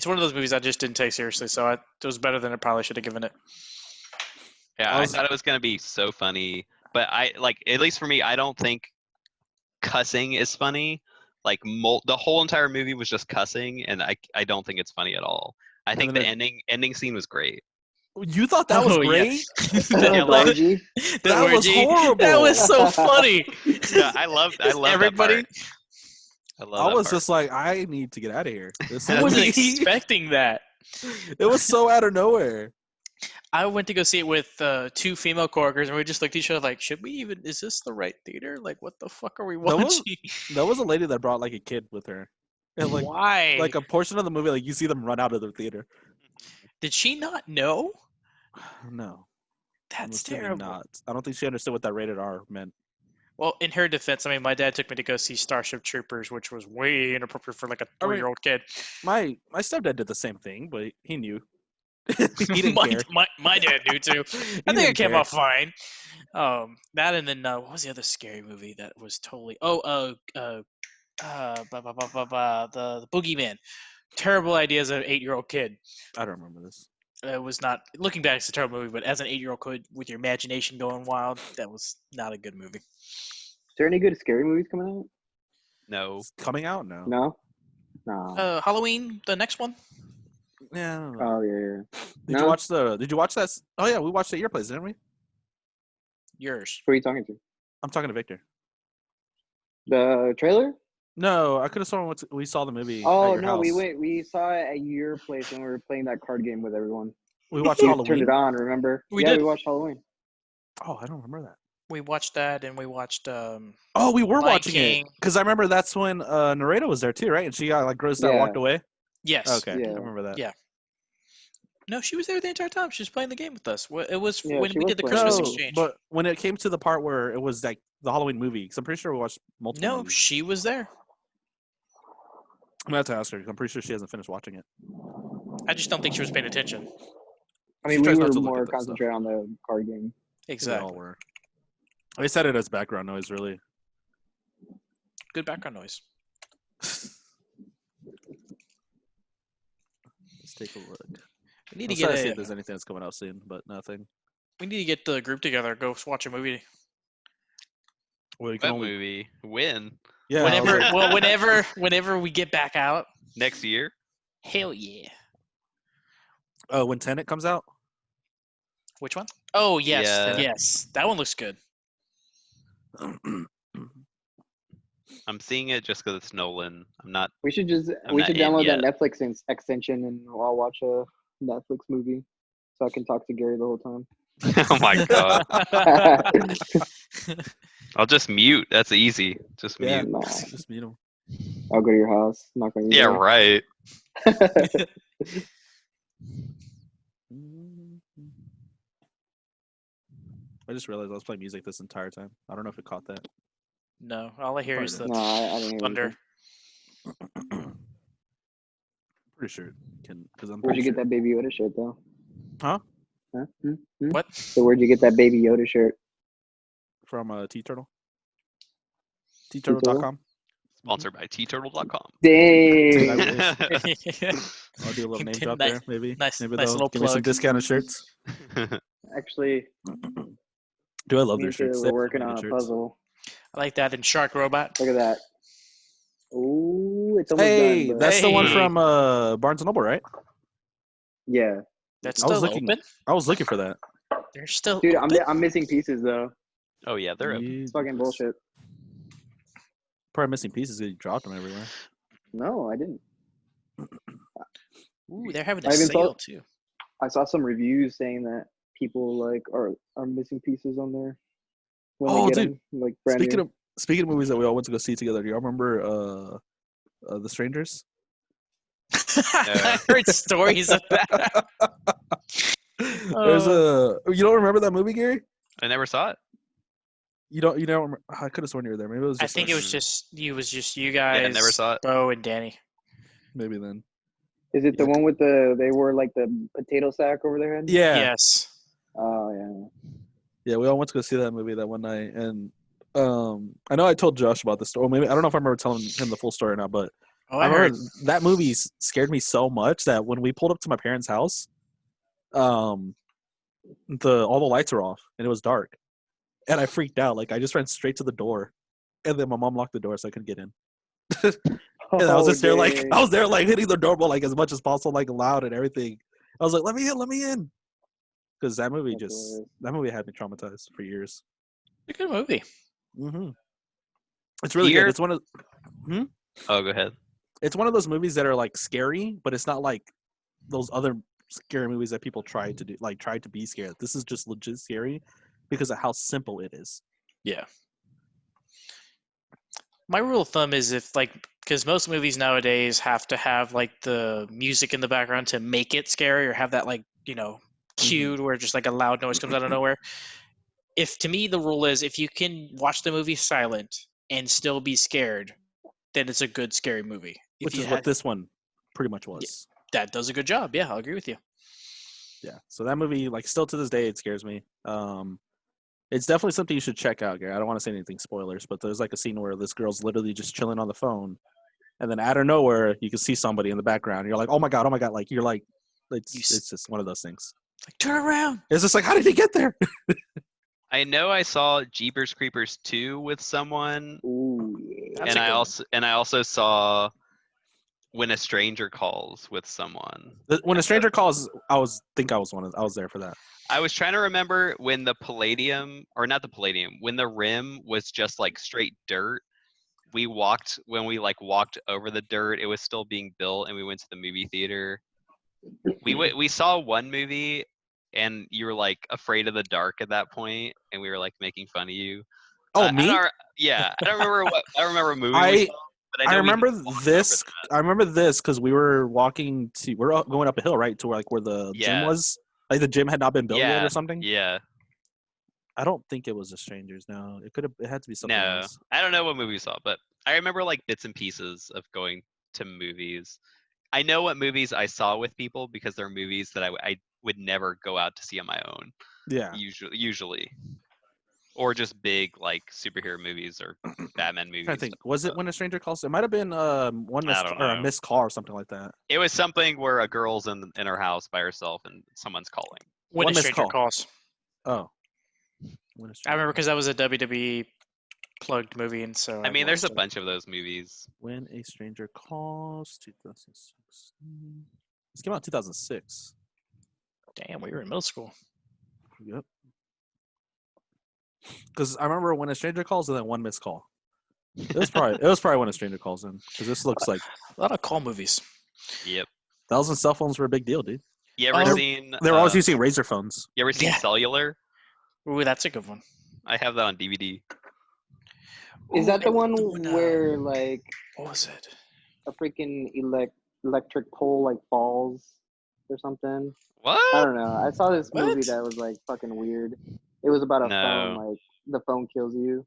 one of those movies I just didn't take seriously, so it was better than I probably should have given it. Yeah, I thought it was gonna be so funny, but I like at least for me, I don't think cussing is funny. Like the whole entire movie was just cussing, and I don't think it's funny at all. I think the ending scene was great. You thought that was Oh, yeah. great? Yeah, The like- orgy? That was orgy. horrible. That was so funny. Yeah, I love everybody. That part. I love I that was part. just like, I need to get out of here. This I wasn't movie- expecting that. It was so out of nowhere. I went to go see it with two female coworkers, and we just looked at each other like, "Should we even? Is this the right theater? Like, what the fuck are we That was- watching?" There was a lady that brought like a kid with her. And Why? like a portion of the movie, like you see them run out of the theater. Did she not know? No, I'm That's assuming terrible. not. I don't think she understood what that rated R meant. Well, in her defense, I mean, my dad took me to go see Starship Troopers, which was way inappropriate for like a I mean, 3-year-old kid. My stepdad did the same thing, but he knew. He didn't care. my dad knew too. I He think it didn't came care. off fine. That and then what was the other scary movie that was totally? The Boogeyman. Terrible idea as an 8-year-old kid. I don't remember this. It was not. Looking back, it's a terrible movie, but as an 8-year-old kid with your imagination going wild, that was not a good movie. Is there any good scary movies coming out? No. It's coming out now. No? No. Halloween, the next one. Yeah. I don't know. Oh, yeah. Did no. you watch the? Did you watch that? Oh yeah, we watched it at your place, didn't we? Yours. Who are you talking to? I'm talking to Victor. The trailer? No, I could have sworn we saw the movie. Oh, at your no, house. we saw it at your place when we were playing that card game with everyone. We watched You Halloween. turned it on, remember? We yeah, did. we watched Halloween. Oh, I don't remember that. We watched that, and we watched. Oh, we were Lion watching King. it because I remember that's when Nareda was there too, right? And she got like grossed out, Yeah. walked away. Yes. Okay, Yeah. I remember that. Yeah. No, she was there the entire time. She was playing the game with us. It was Yeah, when she we was did the playing. Christmas No, exchange. but when it came to the part where it was like the Halloween movie, because I'm pretty sure we watched multiple. No, movies. she was there. I'm gonna have to ask her. 'Cause I'm pretty sure she hasn't finished watching it. I just don't think she was paying attention. I She mean, we tries not were to look more at that stuff. concentrated on the card game. We all Exactly. were. They said it as background noise, really. Good background noise. Let's take a look. We need I'm to trying to see get if there's anything that's coming out soon, but nothing. We need to get the group together. Go watch a movie. Well, you can What only. movie? When? Yeah. I was Whenever, like- well, whenever we get back out. Next year? Hell yeah. Oh, when Tenet comes out. Which one? Oh yes, Yeah. yes. That one looks good. I'm seeing it just because it's Nolan. I'm not. We should I'm not in download that yet. Netflix extension and I'll watch a Netflix movie so I can talk to Gary the whole time. Oh my god. I'll just mute. That's easy. Just Yeah. mute. No, Just meet him. I'll go to your house. Knock on Yeah, your door. right. I just realized I was playing music this entire time. I don't know if it caught that. No, all I hear is the Probably No, I didn't hear thunder. anything. Pretty sure it can because I'm. Where'd you pretty get that Baby Yoda shirt though? Huh? Huh? What? So where'd you get that Baby Yoda shirt? From T Turtle. T-Turtle? TTurtle.com. Sponsored by tturtle.com. Dude, I Dang. wish. I'll do a little name drop Nice- there, maybe. nice- maybe nice they'll little give me some plug. discounted shirts. Actually, Dude, I love me their and Taylor shirts. were working on a puzzle. I like that in Shark Robot. Look at that. Ooh, it's almost Hey, done. But that's the one Hey. from Barnes and Noble, right? yeah, That's I was still looking- open. I was looking for that. They're still dude, open. I'm missing pieces though. Oh yeah, they're open. It's fucking bullshit. Probably missing pieces. You dropped them everywhere. No, I didn't. Ooh, they're having I a even sale saw too. I saw some reviews saying that people like are missing pieces on there when they Oh, get dude. them, like brand new. Speaking of movies that we all went to go see together, do y'all remember The Strangers? I heard stories of that. There's you don't remember that movie, Gary? I never saw it. You don't remember, I could have sworn you were there. Maybe it was I just think it us. was just you Yeah, I guys, never saw it. Bo and Danny. Maybe then. Is it the one with they wore like the potato sack over their head? Yeah. Yes. Oh yeah. Yeah, we all went to go see that movie that one night, and I know I told Josh about this story. Well, maybe I don't know if I remember telling him the full story or not, but Oh, I I heard. remember that movie scared me so much that when we pulled up to my parents' house, all the lights were off and it was dark, and I freaked out. Like I just ran straight to the door, and then my mom locked the door so I couldn't get in. And I was just there, like dang. I was there, like hitting the doorbell like as much as possible, like loud and everything. I was like, let me in," because that movie That's hilarious. that movie had me traumatized for years. It's a good movie. Mm-hmm. It's really Here- good. It's one of Oh, go ahead. it's one of those movies that are like scary, but it's not like those other scary movies that people try to do, like try to be scared. This is just legit scary because of how simple it is. Yeah. My rule of thumb is because most movies nowadays have to have like the music in the background to make it scary, or have that cued where just like a loud noise comes out of nowhere. To me, the rule is if you can watch the movie silent and still be scared, then it's a good scary movie. Which is what this one pretty much was. That does a good job. Yeah, I'll agree with you. Yeah. So that movie, like, still to this day, it scares me. It's definitely something you should check out, Gary. I don't want to say anything spoilers, but there's like a scene where this girl's literally just chilling on the phone, and then out of nowhere, you can see somebody in the background. You're like, oh my god! Like you're like, it's just one of those things. Like, turn around. It's just like, how did he get there? I know I saw Jeepers Creepers 2 with someone, Ooh yeah. That's and a good one. I also saw When a Stranger Calls with someone. When a stranger calls, I was there for that. I was trying to remember when the Palladium, or not the Palladium, when the rim was just like straight dirt. When we walked over the dirt, it was still being built, and we went to the movie theater. We saw one movie, and you were like afraid of the dark at that point, and we were like making fun of you. Oh, me? I don't remember what movie we saw, but I know we remember walked this. over that. I remember this because we were going up a hill, right, to where the gym Yeah. was. Like the gym had not been built yet Yeah, or something. Yeah. I don't think it was The Strangers. No, it had to be something No, else. I don't know what movie we saw, but I remember like bits and pieces of going to movies. I know what movies I saw with people because they're movies that I would never go out to see on my own. Yeah. Usually, or just big like superhero movies or Batman movies. I think was it When a Stranger Calls? It might have been one missed don't or a know. missed call or something like that. It was something where a girl's in her house by herself and someone's calling. When One a missed Stranger call. Calls. Oh. When a I Stranger remember because Calls. that was a WWE plugged movie, and so I mean, there's a watched it. bunch of those movies. When a Stranger Calls, 2006. This came out in 2006. Damn, we were in middle school. Yep. Because I remember When a Stranger Calls and then One Missed Call. It was probably When a Stranger Calls in, because this looks like A lot of call movies. Yep. thousands cell phones were a big deal, dude. You ever Oh, seen? They were always using razor phones. You ever seen Yeah. Cellular? Ooh, that's a good one. I have that on DVD. Is Ooh, that the there was one one, where like what was it? a freaking electric pole like falls or something? I What? don't know. I saw this movie What? that was like fucking weird. It was about a phone, No. like the phone kills you.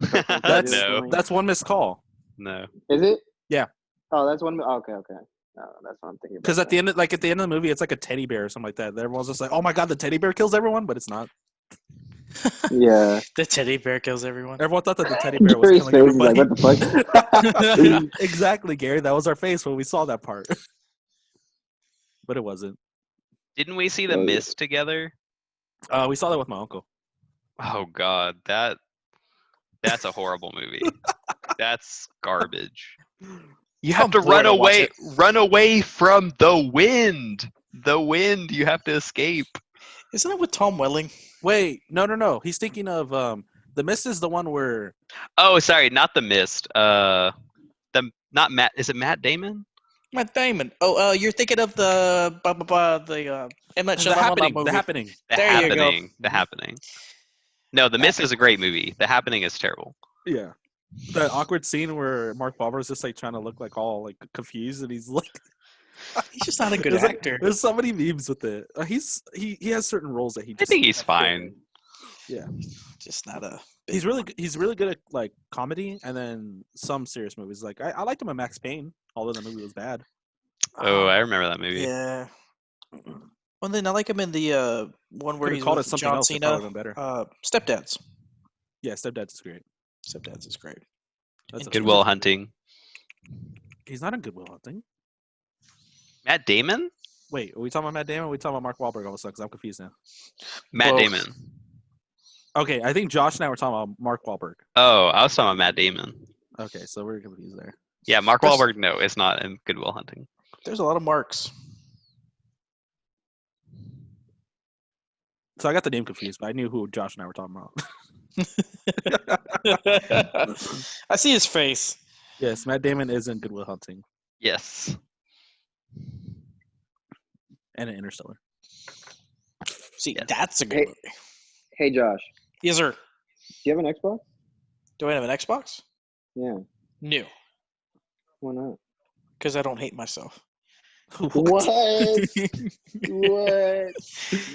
Cell phone kills you or No. something. That's One Missed Call. No. Is it? Yeah. Oh, that's one. Okay. No, that's what I'm thinking. Because at the end of the movie, it's like a teddy bear or something like that. Everyone's just like, "Oh my god, the teddy bear kills everyone," but it's not. Yeah. The teddy bear kills everyone. Everyone thought that the teddy bear was Gary's killing face is like, everybody. what the fuck? Exactly, Gary. That was our face when we saw that part. But it wasn't. Didn't we see The Oh, yeah. Mist together? We saw that with my uncle. Oh God, that's a horrible movie. That's garbage. You have I'm to bored, I'll watch it. run away from the wind. The wind. You have to escape. Isn't it with Tom Welling? Wait, no. He's thinking of The Mist is the one where Oh, sorry, not The Mist. Not Matt. Is it Matt Damon? Matt Damon. Oh, you're thinking of the M. Night the Shyamalan happening. movie. The happening. The There you go. Happening. The Happening. No, The Mist is a great movie. The Happening is terrible. Yeah. That awkward scene where Mark Wahlberg's just like trying to look like all like confused, and he's like, He's just not a good there's, like, actor. there's so many memes with it. He has certain roles that he I just. think he's fine. Yeah. Just not a. He's really good at like comedy and then some serious movies. Like I liked him in Max Payne, although the movie was bad. Oh, I remember that movie. Yeah. Well, then I like him in the one where Could have he's called it with something John else. It Cena. probably been better. Stepdads. Yeah, Stepdads is great. Stepdads is great. That's Good Goodwill Hunting. He's not in Goodwill Hunting. Matt Damon? Wait, are we talking about Matt Damon? Or are we talking about Mark Wahlberg all of a sudden? Because I'm confused now. Matt Both. Damon. Okay, I think Josh and I were talking about Mark Wahlberg. Oh, I was talking about Matt Damon. Okay, so we're confused there. Yeah, Mark There's- Wahlberg, no, is not in Goodwill Hunting. There's a lot of marks. So I got the name confused, but I knew who Josh and I were talking about. I see his face. Yes, Matt Damon is in Goodwill Hunting Yes. and in Interstellar. See, Yeah. that's a good Hey. movie. Hey Josh, Yes, sir. do you have an Xbox? Do I have an Xbox? Yeah. No, Why not? because I don't hate myself. What? What? You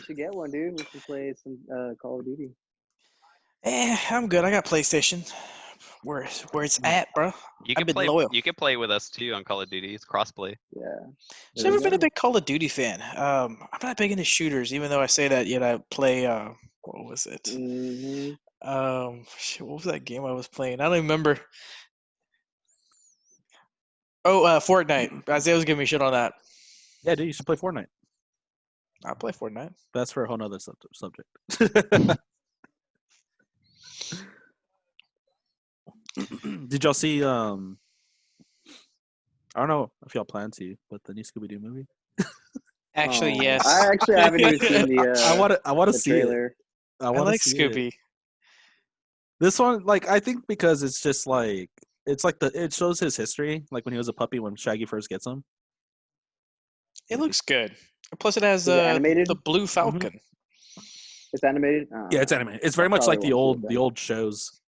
should get one, dude. We should play some Call of Duty. I'm good. I got PlayStation. Where it's at, bro. You I've can been play loyal. you can play with us too on Call of Duty. It's crossplay. Yeah. I've There never you been a go. big Call of Duty fan. I'm not big into shooters, even though I say that. Yet I play. What was it? Mhm. What was that game I was playing? I don't even remember. Oh, Fortnite. Isaiah was giving me shit on that. Yeah, dude, you should play Fortnite. I play Fortnite. That's for a whole nother subject. Did y'all see? I don't know if y'all plan to, but the new Scooby Doo movie. Actually, Oh, yes. I actually haven't even seen the I want to the see it. trailer. I I want like to see it. Scooby. This one, like, I think because it's just like it shows his history, like when he was a puppy when Shaggy first gets him. It looks good. Plus, it has Is it animated? the Blue Falcon. It's animated. Yeah, it's animated. It's very much like probably won't see it the old shows.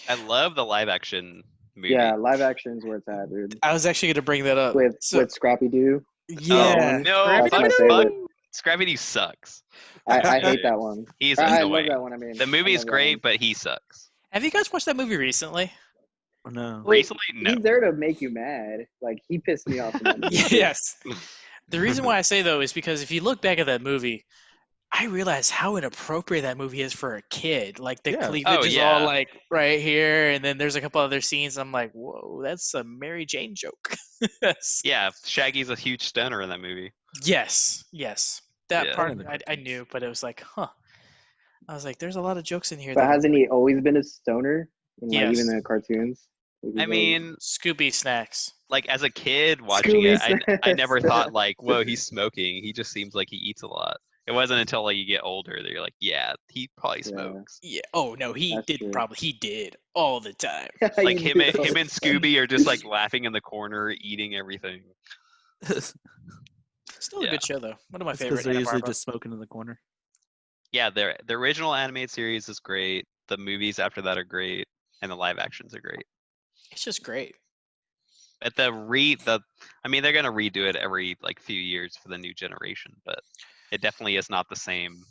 I love the live action movie. Yeah, live action is where it's at, dude. I was actually going to bring that up. With So, Scrappy Doo. yeah, Oh, no, That's my fuck, favorite. Scrappy Doo sucks. I hate that one. He's I annoying. love that one. I mean, The I movie's love that great, one. but he sucks. have you guys watched that movie recently? No. Wait, Recently, no. He's there to make you mad. Like he pissed me off. In that movie. Yes. The reason why I say though is because if you look back at that movie, I realize how inappropriate that movie is for a kid. Like the Yeah. cleavage is yeah. all like right here, and then there's a couple other scenes. I'm like, whoa, that's a Mary Jane joke. Yes. Yeah, Shaggy's a huge stunner in that movie. Yes. That Yeah. part And the I cartoons. knew, but it was like, huh. I was like, there's a lot of jokes in here. But that hasn't he always been a stoner? In, like, Yes. even the cartoons. Like, he's I always- mean, Scooby snacks. like as a kid watching Scooby it, I never snacks. thought like, whoa, he's smoking. He just seems like he eats a lot. It wasn't until like you get older that you're like, yeah, he probably Yeah. smokes. Yeah. Oh no, he That's true. he did all the time. Like You him do and all him the and time. Scooby are just like laughing in the corner, eating everything. Still a Yeah. good show though. One of my Because favorite. they're usually Hanna-Barbera. just smoking in the corner. Yeah, the original animated series is great. The movies after that are great, and the live actions are great. It's just great. But I mean, they're gonna redo it every like few years for the new generation, but it definitely is not the same.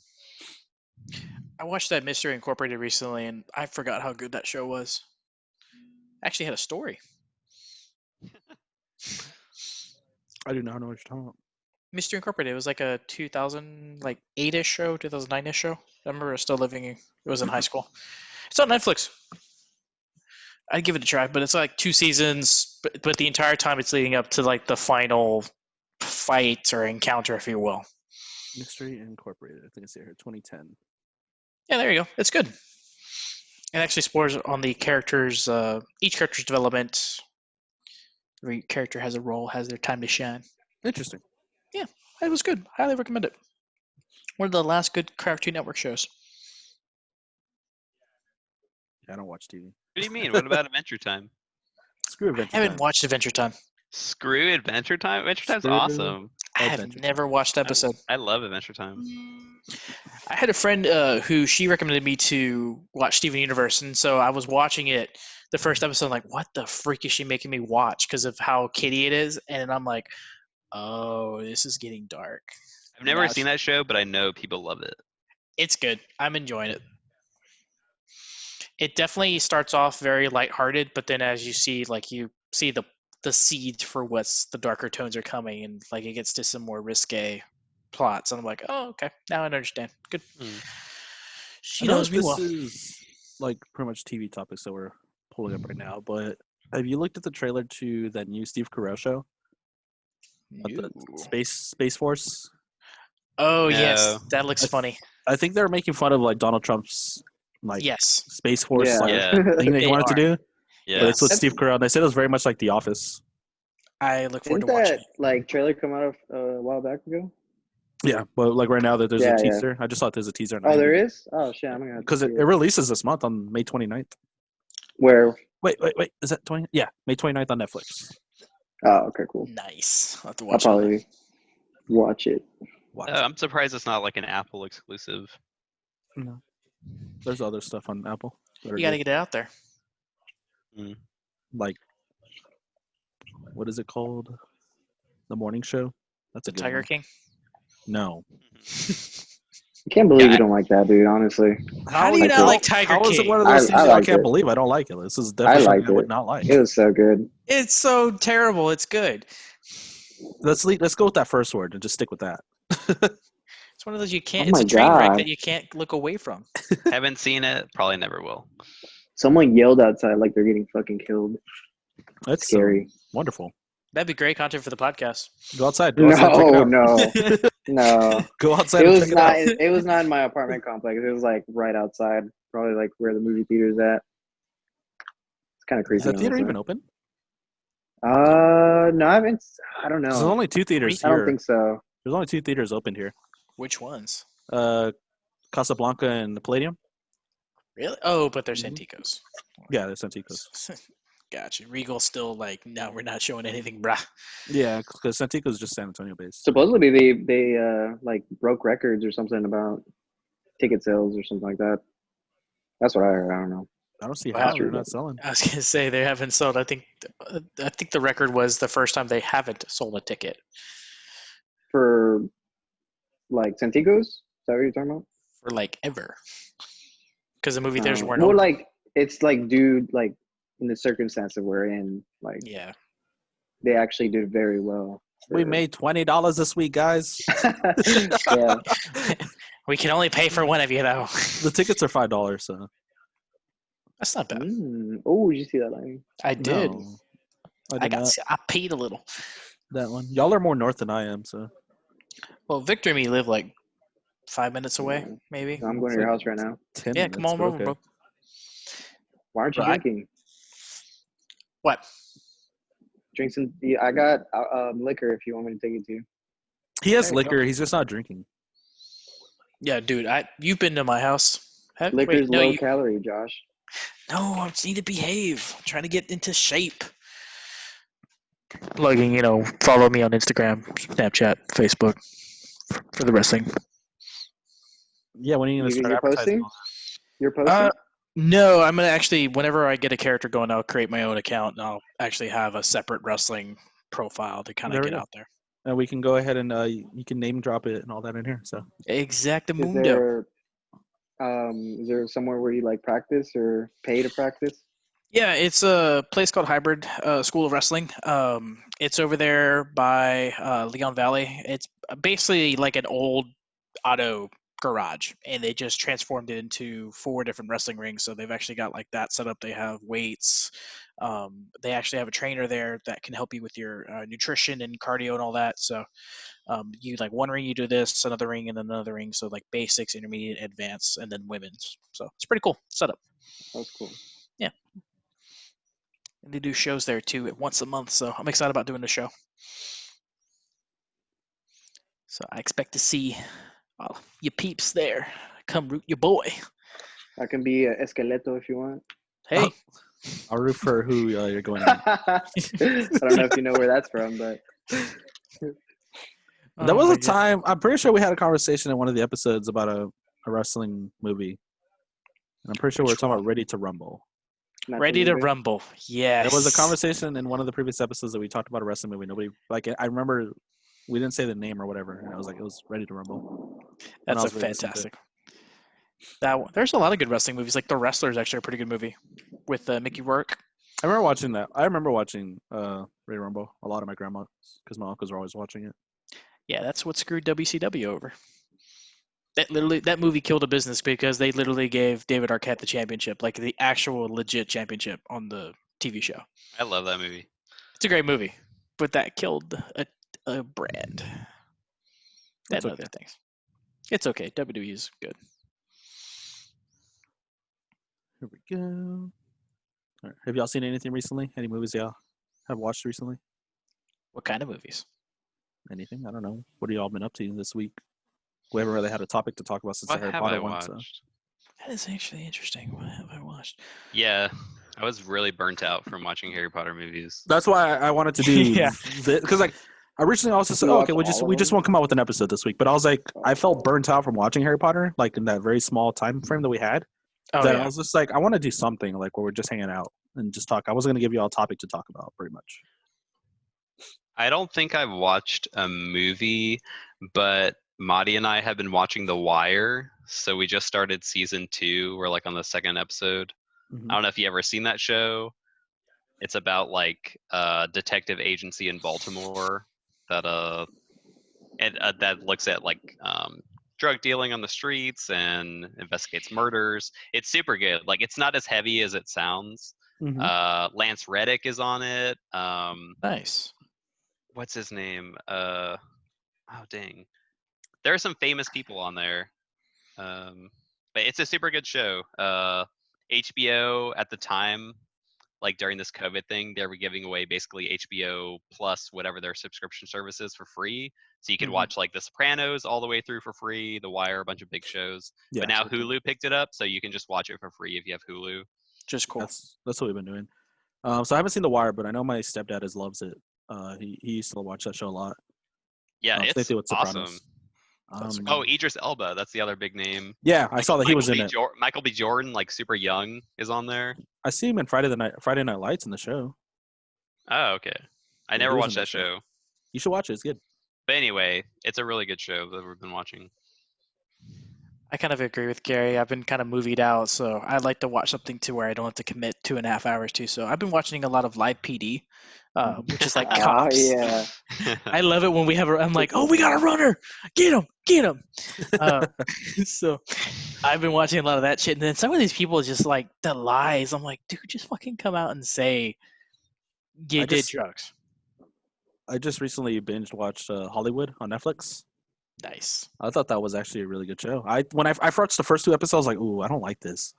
I watched that Mystery Incorporated recently, and I forgot how good that show was. Actually, had a story. I do not know what you're talking about. Mystery Incorporated. It was like a 2008-ish show, 2009-ish show. I remember I was still living. It was in high school. It's on Netflix. I'd give it a try, but it's like 2 seasons. But the entire time it's leading up to like the final fight or encounter, if you will. Mystery Incorporated. I think it's here. 2010. Yeah, there you go. It's good. It actually explores on the characters, each character's development. Every character has a role, has their time to shine. Interesting. It was good. Highly recommend it. One of the last good Cartoon Network shows. I don't watch TV. What do you mean? What about Adventure Time? Screw I Adventure haven't Time. watched Adventure Time. Screw Adventure Time. Adventure Time's Screw awesome. I have Adventure never watched the episode. I love Adventure Time. I had a friend who she recommended me to watch Steven Universe, and so I was watching it the first episode, like, what the freak is she making me watch because of how kiddie it is? And I'm like, oh, this is getting dark. I've never Now seen that show, but I know people love it. It's good. I'm enjoying it. It definitely starts off very lighthearted, but then as you see, like you see the seeds for what's the darker tones are coming, and like it gets to some more risque plots. And I'm like, oh, okay, now I understand. Good. Hmm. She I know knows me this well. is like pretty much TV topics that we're pulling up right now, but have you looked at the trailer to that new Steve Carell show? The No. Space Force? Oh yes, No. that looks funny. I think they're making fun of like Donald Trump's like Yes, Space Force Yeah. like Yeah. thing that he They wanted to are. do. Yeah. But it's with Yes. Steve Carell. And they said it was very much like The Office. I look forward Didn't to watching that like trailer come out a while back ago? Yeah, but like right now that there's a Yeah, yeah. teaser. I just thought there's a teaser. Oh, there is. Oh shit, I'm gonna have to Because see it releases this month on May 29th. Where? Wait. Is that 20? Yeah, May 29th on Netflix. Oh, okay, cool. it. Nice. I'll have to I'll watch it. probably watch it. Watch. I'm surprised it's not like an Apple exclusive. No. There's other stuff on Apple. that are You got to good. get it out there. Like, what is it called? The Morning Show. That's The a good Tiger one. King. No. I can't believe Yeah, you don't like that, dude. Honestly, How do you like not it. like Tiger How is it King? one of those I things that I liked can't it. believe I don't like it? This is I definitely something liked I would it. not like. It was so good. It's so terrible. It's good. Let's go with that first word and just stick with that. It's one of those you can't. Oh It's my a train wreck God. that you can't look away from. haven't seen it. Probably never will. Someone yelled outside like they're getting fucking killed. That's Scary. wonderful. That'd be great content for the podcast. Go outside. Go outside. Check it No, out. no, no. Go outside It and was check not. it out. It was not in my apartment complex. It was like right outside, probably like where the movie theater's at. It's kind of Is creepy. that theater honestly. even open? No, I haven't. I don't 'Cause There's know. only two theaters I here. don't think so. There's only two theaters opened here. Which ones? Casablanca and the Palladium. Really? Oh, but they're Mhm. Santikos. Yeah, they're Santikos. Gotcha. Regal's still like, no, we're not showing anything, brah. Yeah, because Santikos is just San Antonio based. Supposedly they like broke records or something about ticket sales or something like that. That's what I heard. I don't know. I don't see Wow. how they're not selling. I was gonna say they haven't sold. I think the record was the first time they haven't sold a ticket For like Santigos, is that what you're talking about? for like ever. Because the movie theaters weren't Well, open. like it's like, dude, like in the circumstance that we're in, like Yeah. they actually did very well. We made $20 this week, guys. Yeah. We can only pay for one of you though. The tickets are $5, so That's not bad. Oh, did you see that line? I did. no, I I did got. not. I paid a little. That one. Y'all are more north than I am, so Well, Victor and me live like 5 minutes away, Yeah. maybe. I'm going It's to your like house right now. 10 Yeah, minutes, come on but over, okay. bro. Why aren't you Right. drinking? What? Drink some. I got liquor if you want me to take it to you. He has There you go. liquor. He's just not drinking. Yeah, dude. You've been to my house. Liquor's no, low calorie, Josh. No, I just need to behave. I'm trying to get into shape. Plugging, follow me on Instagram, Snapchat, Facebook for the wrestling. Yeah, when are you gonna start You're advertising? posting? You're posting? No, I'm gonna actually. Whenever I get a character going, I'll create my own account and I'll actually have a separate wrestling profile to kind There of we get go. out there. And we can go ahead and you can name drop it and all that in here. So Exactamundo. Is there somewhere where you like practice or pay to practice? Yeah, it's a place called Hybrid School of Wrestling. It's over there by Leon Valley. It's basically like an old auto garage, and they just transformed it into 4 different wrestling rings. So they've actually got like that set up. They have weights. They actually have a trainer there that can help you with your nutrition and cardio and all that. So you like one ring, you do this, another ring, and another ring. So like basics, intermediate, advanced, and then women's. So it's pretty cool setup. That's cool. Yeah. And they do shows there too once a month, so I'm excited about doing the show. So I expect to see your peeps there. Come root your boy. I can be a esqueleto if you want. Hey, I'll root for who you're going against. I don't know if you know where that's from, but There oh was my a God. time, I'm pretty sure we had a conversation in one of the episodes about a wrestling movie. And I'm pretty sure we were Which talking one? about Ready to Rumble. not the Ready to movie. Rumble. Yes. There was a conversation in one of the previous episodes that we talked about a wrestling movie. Nobody, like, I remember we didn't say the name or whatever. And I was like, it was Ready to Rumble. When I That's a was re-listening to it. fantastic. That one. There's a lot of good wrestling movies. Like The Wrestler is actually a pretty good movie with Mickey Rourke. I remember watching that. I remember watching Ready to Rumble. A lot of my grandmas, because my uncles were always watching it. Yeah, that's what screwed WCW over. That movie killed a business because they literally gave David Arquette the championship, like the actual legit championship on the TV show. I love that movie. It's a great movie, but that killed a brand That's and okay. other things. It's okay. WWE is good. Here we go. All right. Have y'all seen anything recently? Any movies y'all have watched recently? What kind of movies? Anything? I don't know. What have y'all been up to this week? We haven't really had a topic to talk about since What the Harry have Potter I one. watched? So. That is actually interesting. What have I watched? Yeah, I was really burnt out from watching Harry Potter movies. That's why I wanted to do Yeah. because like originally I also said, You oh, okay, watched all we of just them? won't come out with an episode this week. But I was like, I felt burnt out from watching Harry Potter, like in that very small time frame that we had. Oh That I yeah. was just like, I want to do something like where we're just hanging out and just talk. I wasn't gonna give you all a topic to talk about, pretty much. I don't think I've watched a movie, but Madi and I have been watching The Wire. So we just started season 2. We're like on the second episode. Mhm. I don't know if you ever seen that show. It's about like a detective agency in Baltimore that that looks at like drug dealing on the streets and investigates murders. It's super good. Like it's not as heavy as it sounds. Mhm. Lance Reddick is on it. Nice. What's his name? Oh dang. There are some famous people on there. But it's a super good show. HBO at the time, like during this COVID thing, they were giving away basically HBO plus whatever their subscription service is for free. So you could Mhm. watch like The Sopranos all the way through for free, The Wire, a bunch of big shows. Yeah, But now Hulu picked it up, so you can just watch it for free if you have Hulu. Just cool. that's what we've been doing. So I haven't seen The Wire, but I know my stepdad loves it. He used to watch that show a lot. Yeah, Same it's thing with awesome. Sopranos. That's Oh, Idris Elba, that's the other big name. Yeah, I saw that he was in it. Michael B. Jordan, like super young, is on there. I see him in Friday Night Lights in the show. Oh, okay. I Yeah, never he was watched in that show. You should watch it. It's good. But anyway, it's a really good show that we've been watching. I kind of agree with Gary. I've been kind of movied out, so I'd like to watch something to where I don't have to commit 2.5 hours to. So I've been watching a lot of Live PD, which is like Oh cops. yeah. I love it when we have. I'm like, oh, we got a runner. Get him, get him. So I've been watching a lot of that shit, and then some of these people just like the lies. I'm like, dude, just fucking come out and say you did drugs. I just recently binge watched Hollywood on Netflix. Nice. I thought that was actually a really good show. When I watched the first 2 episodes, I was like, ooh, I don't like this.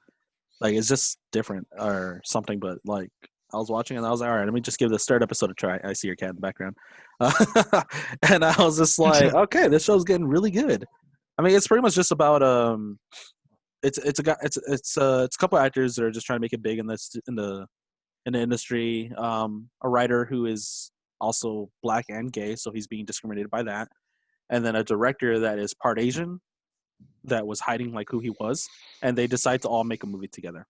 Like it's just different or something. But like I was watching and I was like, all right, let me just give this 3rd episode a try. I see your cat in the background, and I was just like, okay, this show's getting really good. I mean, it's pretty much just about it's a couple actors that are just trying to make it big in the industry. A writer who is also black and gay, so he's being discriminated by that. And then a director that is part Asian that was hiding like who he was, and they decide to all make a movie together.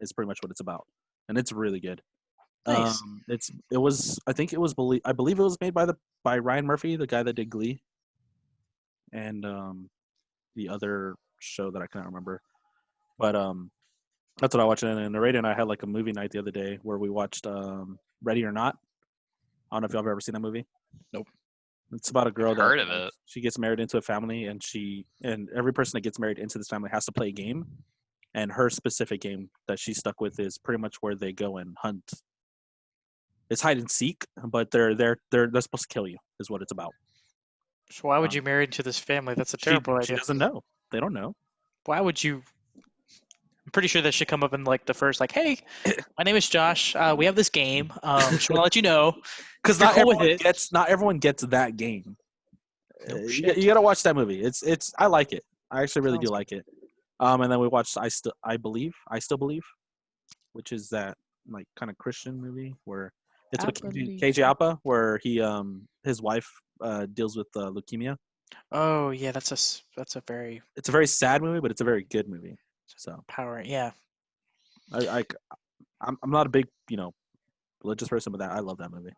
It's pretty much what it's about, and it's really good. Nice. I believe it was made by Ryan Murphy, the guy that did Glee, and the other show that I can't remember. But that's what I watched. And Narrator and I had like a movie night the other day where we watched Ready or Not. I don't know if y'all have ever seen that movie. Nope. It's about a girl that Heard of it. she gets married into a family, and every person that gets married into this family has to play a game. And her specific game that she's stuck with is pretty much where they go and hunt. It's hide and seek, but they're supposed to kill you, is what it's about. So why would you marry into this family? That's a terrible She idea. doesn't know. They don't know. Why would you? I'm pretty sure that should come up in like the first, like, hey, my name is Josh. We have this game. Just want to let you know. Because If you're cool with it. not everyone gets that game. No You shit. gotta watch that movie. It's I like it. I actually really do Sounds like it. And then we watched I Still Believe, which is that like kind of Christian movie where it's with Avenue. KJ Apa, where he his wife deals with leukemia. Oh yeah, that's a very It's a very sad movie, but it's a very good movie. So power. Yeah. I'm not a big religious person, but I love that movie.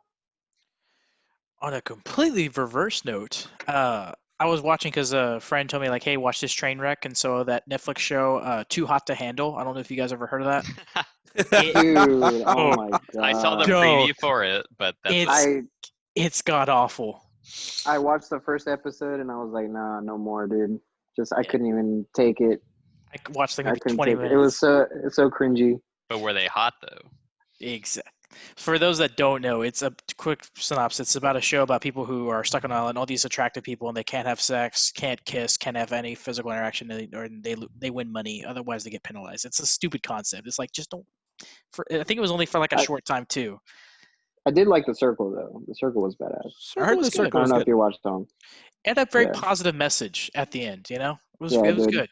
On a completely reverse note, I was watching because a friend told me like, "Hey, watch this train wreck," and so that Netflix show, "Too Hot to Handle." I don't know if you guys ever heard of that. It, Dude, oh oh, my I saw the god. preview for it, but that's it's it. it's god awful. I watched the first episode and I was like, nah, no more, dude. Just I Yeah. couldn't even take it. I watched like I maybe couldn't 20 take it. It was minutes. so cringy. But were they hot though? Exactly. For those that don't know, it's a quick synopsis. It's about a show about people who are stuck on an island, all these attractive people, and they can't have sex, can't kiss, can't have any physical interaction, or they win money. Otherwise, they get penalized. It's a stupid concept. It's like just don't. I think it was only for like a I, short time too. I did like The Circle though. The Circle was badass. I Circle heard was The good. Circle I don't was know good. if you watched them. It had a very Yeah. positive message at the end. It was Yeah, it it was did. good.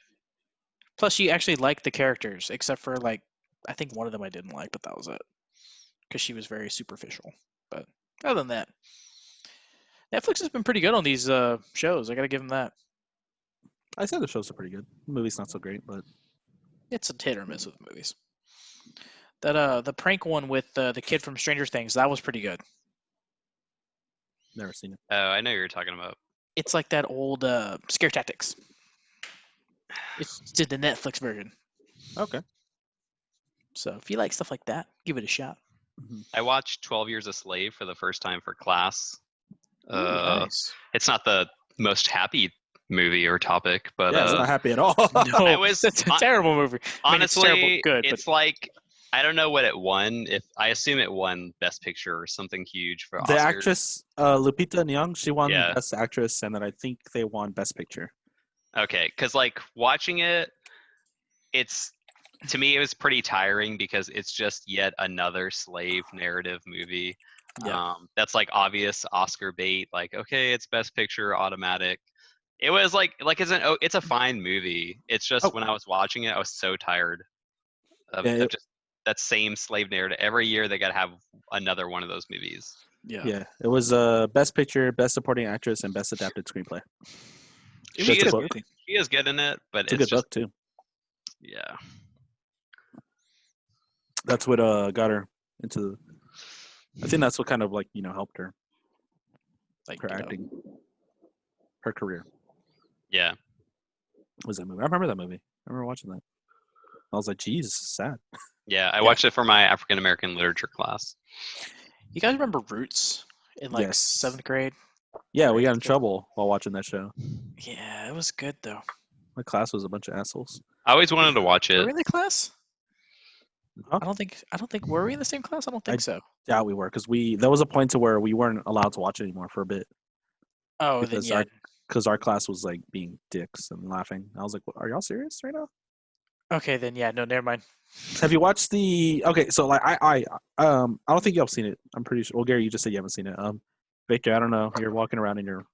Plus, she actually liked the characters, except for like I think one of them I didn't like, but that was it because she was very superficial. But other than that, Netflix has been pretty good on these shows. I gotta give them that. I said the shows are pretty good. The movie's not so great, but It's a hit or miss with movies. That the prank one with the kid from Stranger Things, that was pretty good. never seen it. Oh, I know you're talking about. It's like that old Scare Tactics. It's did the Netflix version. Okay. So if you like stuff like that, give it a shot. Mhm. I watched 12 Years a Slave for the first time for class. Nice. It's not the most happy movie or topic, but Yeah, it's not happy at all. I No, was it's a hon- terrible movie. I mean, it's terrible honestly, good, but it's like I don't know what it won. If I assume it won Best Picture or something huge for The Oscars. actress Lupita Nyong'o, she won Yeah. Best Actress, and then I think they won Best Picture. Okay, because like watching it, it's to me it was pretty tiring because it's just yet another slave narrative movie. yeah. That's like obvious Oscar bait. Like, okay, it's Best Picture, automatic. It was like it's a fine movie. It's just Oh. when I was watching it, I was so tired of, Yeah, of just that same slave narrative. Every year they got to have another one of those movies. Yeah. It was Best Picture, Best Supporting Actress, and Best Adapted Screenplay. It She was a That's is a good book. movie. she is good in it, but It's a it's good just book too. yeah. That's what got her into. I think that's what kind of like helped her Like acting, her career. Yeah. Was that movie? I remember that movie. I remember watching that. I was like, "Geez, sad." Yeah, I watched it for my African American literature class. you guys remember Roots in like Yes. 7th grade? Yeah, Or we got 8th in grade? trouble while watching that show. Yeah, it was good though. My class was a bunch of assholes. I always wanted to watch Were it. we in the class? Huh? I don't think were we in the same class? I don't think so. Doubt we were because there was a point to where we weren't allowed to watch it anymore for a bit Oh, then because yeah. our class was like being dicks and laughing. I was like, "Are y'all serious right now?" Okay, then yeah. No, never mind. Have you watched the? Okay, so like I don't think y'all have seen it. I'm pretty sure. Well, Gary, you just said you haven't seen it. Victor, I don't know. You're walking around in your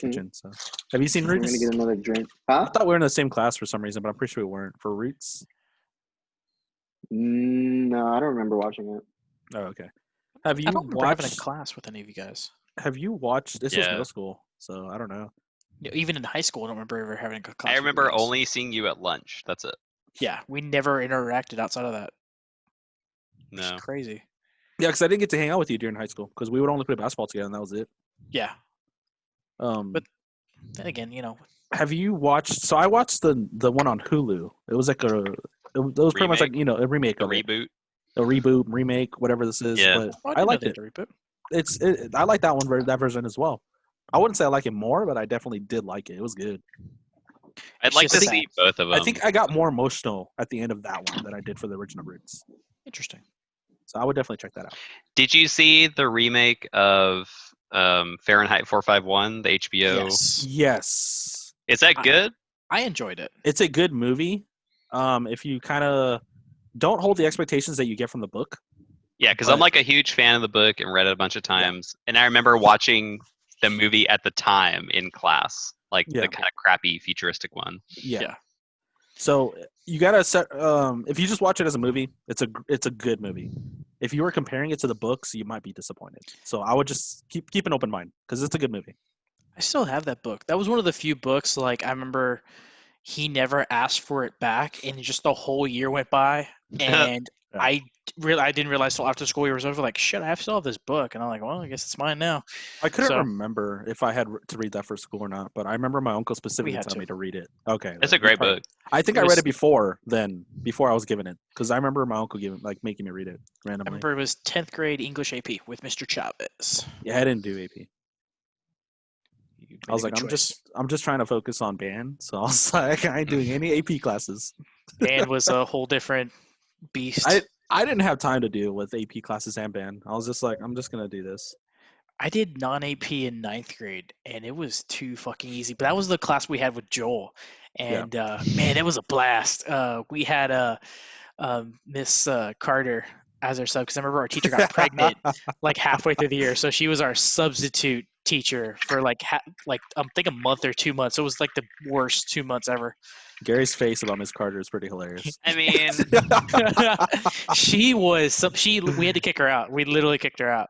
kitchen. So, have you seen I'm gonna Roots? get another drink. I Huh? thought we were in the same class for some reason, but I'm pretty sure we weren't. For Roots? No, I don't remember watching it. Oh, okay. Have I you don't remember having a watched? class with any of you guys. Have you watched? This was Yeah. middle school, so I don't know. Even in high school, I don't remember ever having a class. I with you remember guys. only seeing you at lunch. That's it. Yeah, we never interacted outside of that. It's No. crazy. Yeah, because I didn't get to hang out with you during high school because we would only play basketball together, and that was it. Yeah, But then again, have you watched? So I watched the one on Hulu. It was like it was pretty much like a remake The of it, reboot. a reboot, remake, whatever this is. Yeah. But well, I liked didn't it. know they did a reboot. I like that one, that version as well. I wouldn't say I like it more, but I definitely did like it. It was good. I'd It's like to just see both of them. I think I got more emotional at the end of that one than I did for the original Roots. Interesting. So I would definitely check that out. Did you see the remake of Fahrenheit 451, the HBO? Yes, Yes, Is that good? I enjoyed it. it's a good movie. If you kind of don't hold the expectations that you get from the book. Yeah, because I'm But- like a huge fan of the book and read it a bunch of times. And I remember watching the movie at the time in class, like Yeah. the kind of crappy futuristic one. Yeah. Yeah. So you gotta set. If you just watch it as a movie, it's a good movie. If you were comparing it to the books, you might be disappointed. So I would just keep an open mind because it's a good movie. I still have that book. That was one of the few books, like, I remember he never asked for it back, and just the whole year went by, and Yeah. I didn't realize till after school year was over, like, shit, I still have this book, and I'm like, well, I guess it's mine now. I couldn't So remember if I had to read that for school or not, but I remember my uncle specifically had telling to. me to read it. Okay, It's then a great book. I think It I read was- it before I was given it because I remember my uncle making me read it I randomly. remember it was 10th grade English AP with Mr. Chavez. Yeah, I didn't do AP. You I was made a like, good choice. I'm just trying to focus on band, so I was like, I ain't doing any AP classes. Band was a whole different beast. I didn't have time to deal with AP classes and band. I was just like, I'm just gonna do this. I did non-AP in 9th grade, and it was too fucking easy. But that was the class we had with Joel, and man, it was a blast. We had Miss Carter as our sub because I remember our teacher got pregnant like halfway through the year, so she was our substitute teacher for like I think a month or 2 months. It was like the worst 2 months ever. Gary's face about Miss Carter is pretty hilarious. I mean, She was we had to kick her out. We literally kicked her out.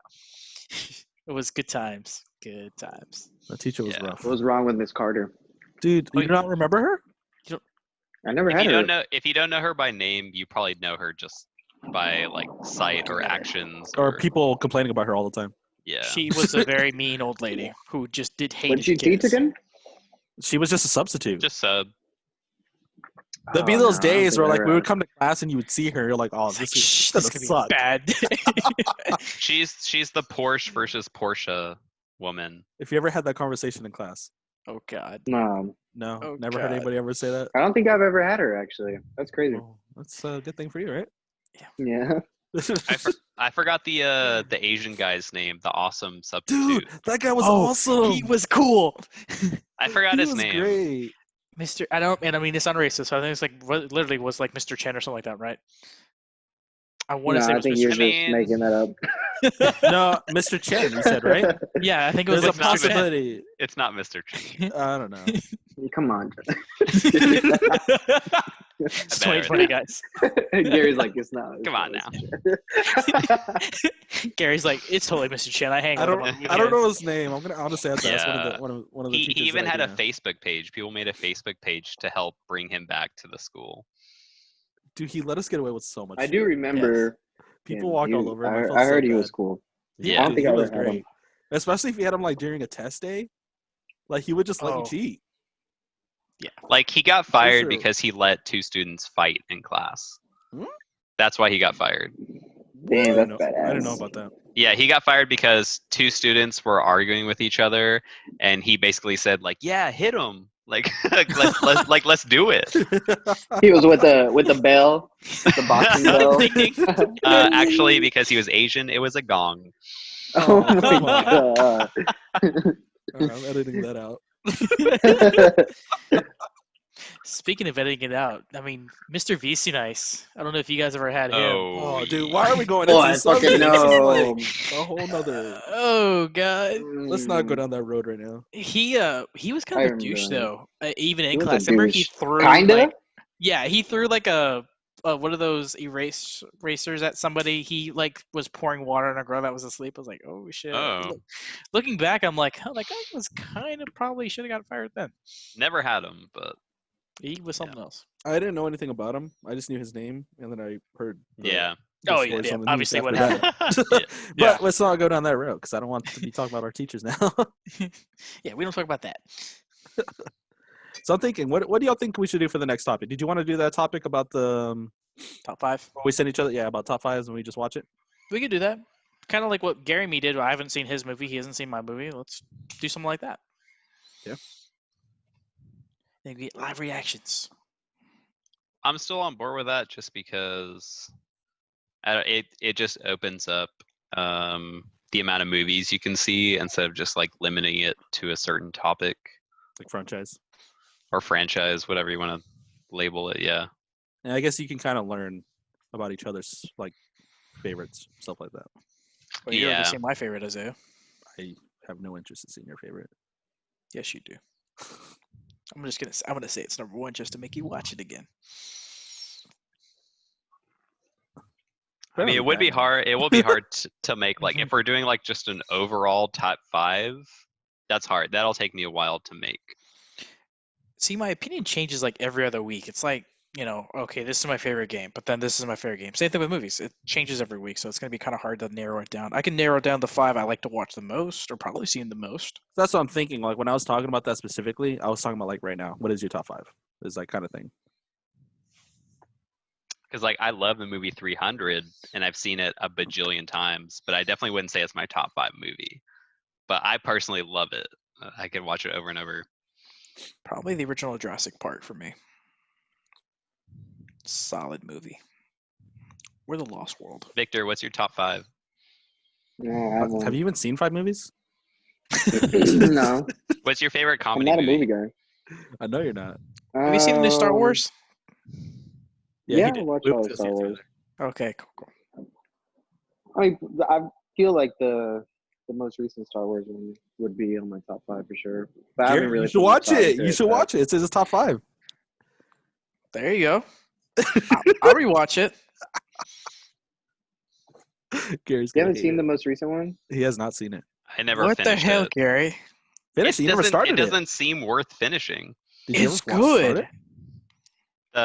It was good times. Good times. The teacher was Yeah. rough. What was wrong with Miss Carter? Dude, Oh, you do not remember her? I never if had you her. don't know her by name, you probably know her just by like sight or actions Or people complaining about her all the time. Yeah. She was a very mean old lady who just did hate What'd she kids. teach again? She was just a substitute. Just sub. There'd be Oh, those no, I don't days think where I like ever we would had. come to class and you would see her, you're like, oh, It's this like, is shh, gonna this could be suck. bad. She's the Porsche versus Porsche woman. If you ever had that conversation in class. Oh God. No, No, Oh, never heard God. anybody ever say that. I don't think I've ever had her actually. That's crazy. Well, that's a good thing for you, right? Yeah. I forgot the Asian guy's name, the awesome Dude, substitute. that guy was Oh, awesome. He was cool. I forgot He his was name. great. Mr. I don't, and I mean it's not racist. So I think it's like literally was like Mr. Chen or something like that, right? I want to No, say it I was think Mr. you're I Chen. just mean- making that up. No, Mr. Chen, you said, right? Yeah, I think it was There's a like Mr. Chen. possibility. It's not Mr. Chen. I don't know. Come on. It's better 2020, guys. Gary's like, it's not. Come on now. Gary's like, it's totally Mr. Chen. I hang I with him don't. on the I don't know weekends. his name. I'm gonna honestly have to ask Yeah. one of the He teachers. even that I had do a know. Facebook page. People made a Facebook page to help bring him back to the school. Dude, he let us get away with so much. I do shit. remember. People him. walked He- all over him. I, I, felt I so heard he bad. was cool. He, Yeah. I don't think he I was ever had him. great. Especially if you had him like during a test day. Like he would just let you Oh. cheat. Like he got For fired sure. because he let two students fight in class. Hmm? That's why he got fired. Damn, I that's didn't know- badass. I didn't know about that. Yeah, he got fired because two students were arguing with each other, and he basically said like, "Yeah, hit him." Like, let's do it. He was with the bell, the boxing bell. Ding, ding. Actually, because he was Asian, it was a gong. Oh Oh, my come on. god. I'm editing that out. Speaking of editing it out, I mean, Mr. VC Nice. I don't know if you guys ever had him. Oh, dude, yeah. why are we going Oh, into I the subject? fucking This is know. like a whole nother. Oh God. Let's not go down that road right now. He was kind I of a douche remember. though. Even in He was a class, remember he douche. threw Kinda? like, yeah, he threw like a what are those erasers at somebody? He like was pouring water on a girl that was asleep. I was like, oh shit. Oh. Looking back, I'm like, oh, that guy was kind of probably should have got fired then. Never had him, but He was something else. I didn't know anything about him. I just knew his name, and then I heard. yeah. the Oh, stories yeah, on the news obviously what after that. happened. But Yeah. let's not go down that road because I don't want to be talking about our teachers now. Yeah, we don't talk about that. So I'm thinking, what do y'all think we should do for the next topic? Did you want to do that topic about the Top 5. where we send each other? Yeah, about top fives and we just watch it. We could do that. Kind of like what Gary me did. I haven't seen his movie. He hasn't seen my movie. Let's do something like that. Yeah. Then we get live reactions. I'm still on board with that just because it just opens up the amount of movies you can see instead of just like limiting it to a certain topic Like franchise. or franchise, whatever you want to label it. Yeah. And I guess you can kind of learn about each other's like favorites, stuff like that. Well, you already Yeah. seen my favorite, Isaiah. I have no interest in seeing your favorite. Yes, you do. I'm gonna say it's number one just to make you watch it again. I mean, it would be hard. It will be hard to make like if we're doing like just an overall top 5. That's hard. That'll take me a while to make. See, my opinion changes like every other week. It's like, okay, this is my favorite game, but then this is my favorite game. Same thing with movies. It changes every week, so it's going to be kind of hard to narrow it down. I can narrow down the 5 I like to watch the most, or probably seen the most. That's what I'm thinking. Like when I was talking about that specifically, I was talking about like right now. What is your top 5? Is that kind of thing. Because like I love the movie 300, and I've seen it a bajillion times, but I definitely wouldn't say it's my top 5 movie. But I personally love it. I could watch it over and over. Probably the original Jurassic Park for me. Solid movie. Or The Lost World. Victor, what's your top 5? No, Have you even seen 5 movies? No, What's your favorite I'm comedy not a movie? movie guy. I know you're not. Have you seen the new Star Wars? he Yeah, did. I watched We all went the to go see Star it Wars. together. Okay, cool. I mean, I feel like the most recent Star Wars one would be on my top 5 for sure. But I haven't Gary, really you should put much watch thought it. into You should but- watch it. It says it's top 5. There you go. I'll rewatch it. Gary's You gonna haven't hate seen it. the most recent one? He has not seen it. I never What the finished hell, it. Gary? Finish it. You never doesn't- started It it. doesn't seem worth finishing. Did you It's ever want to start good.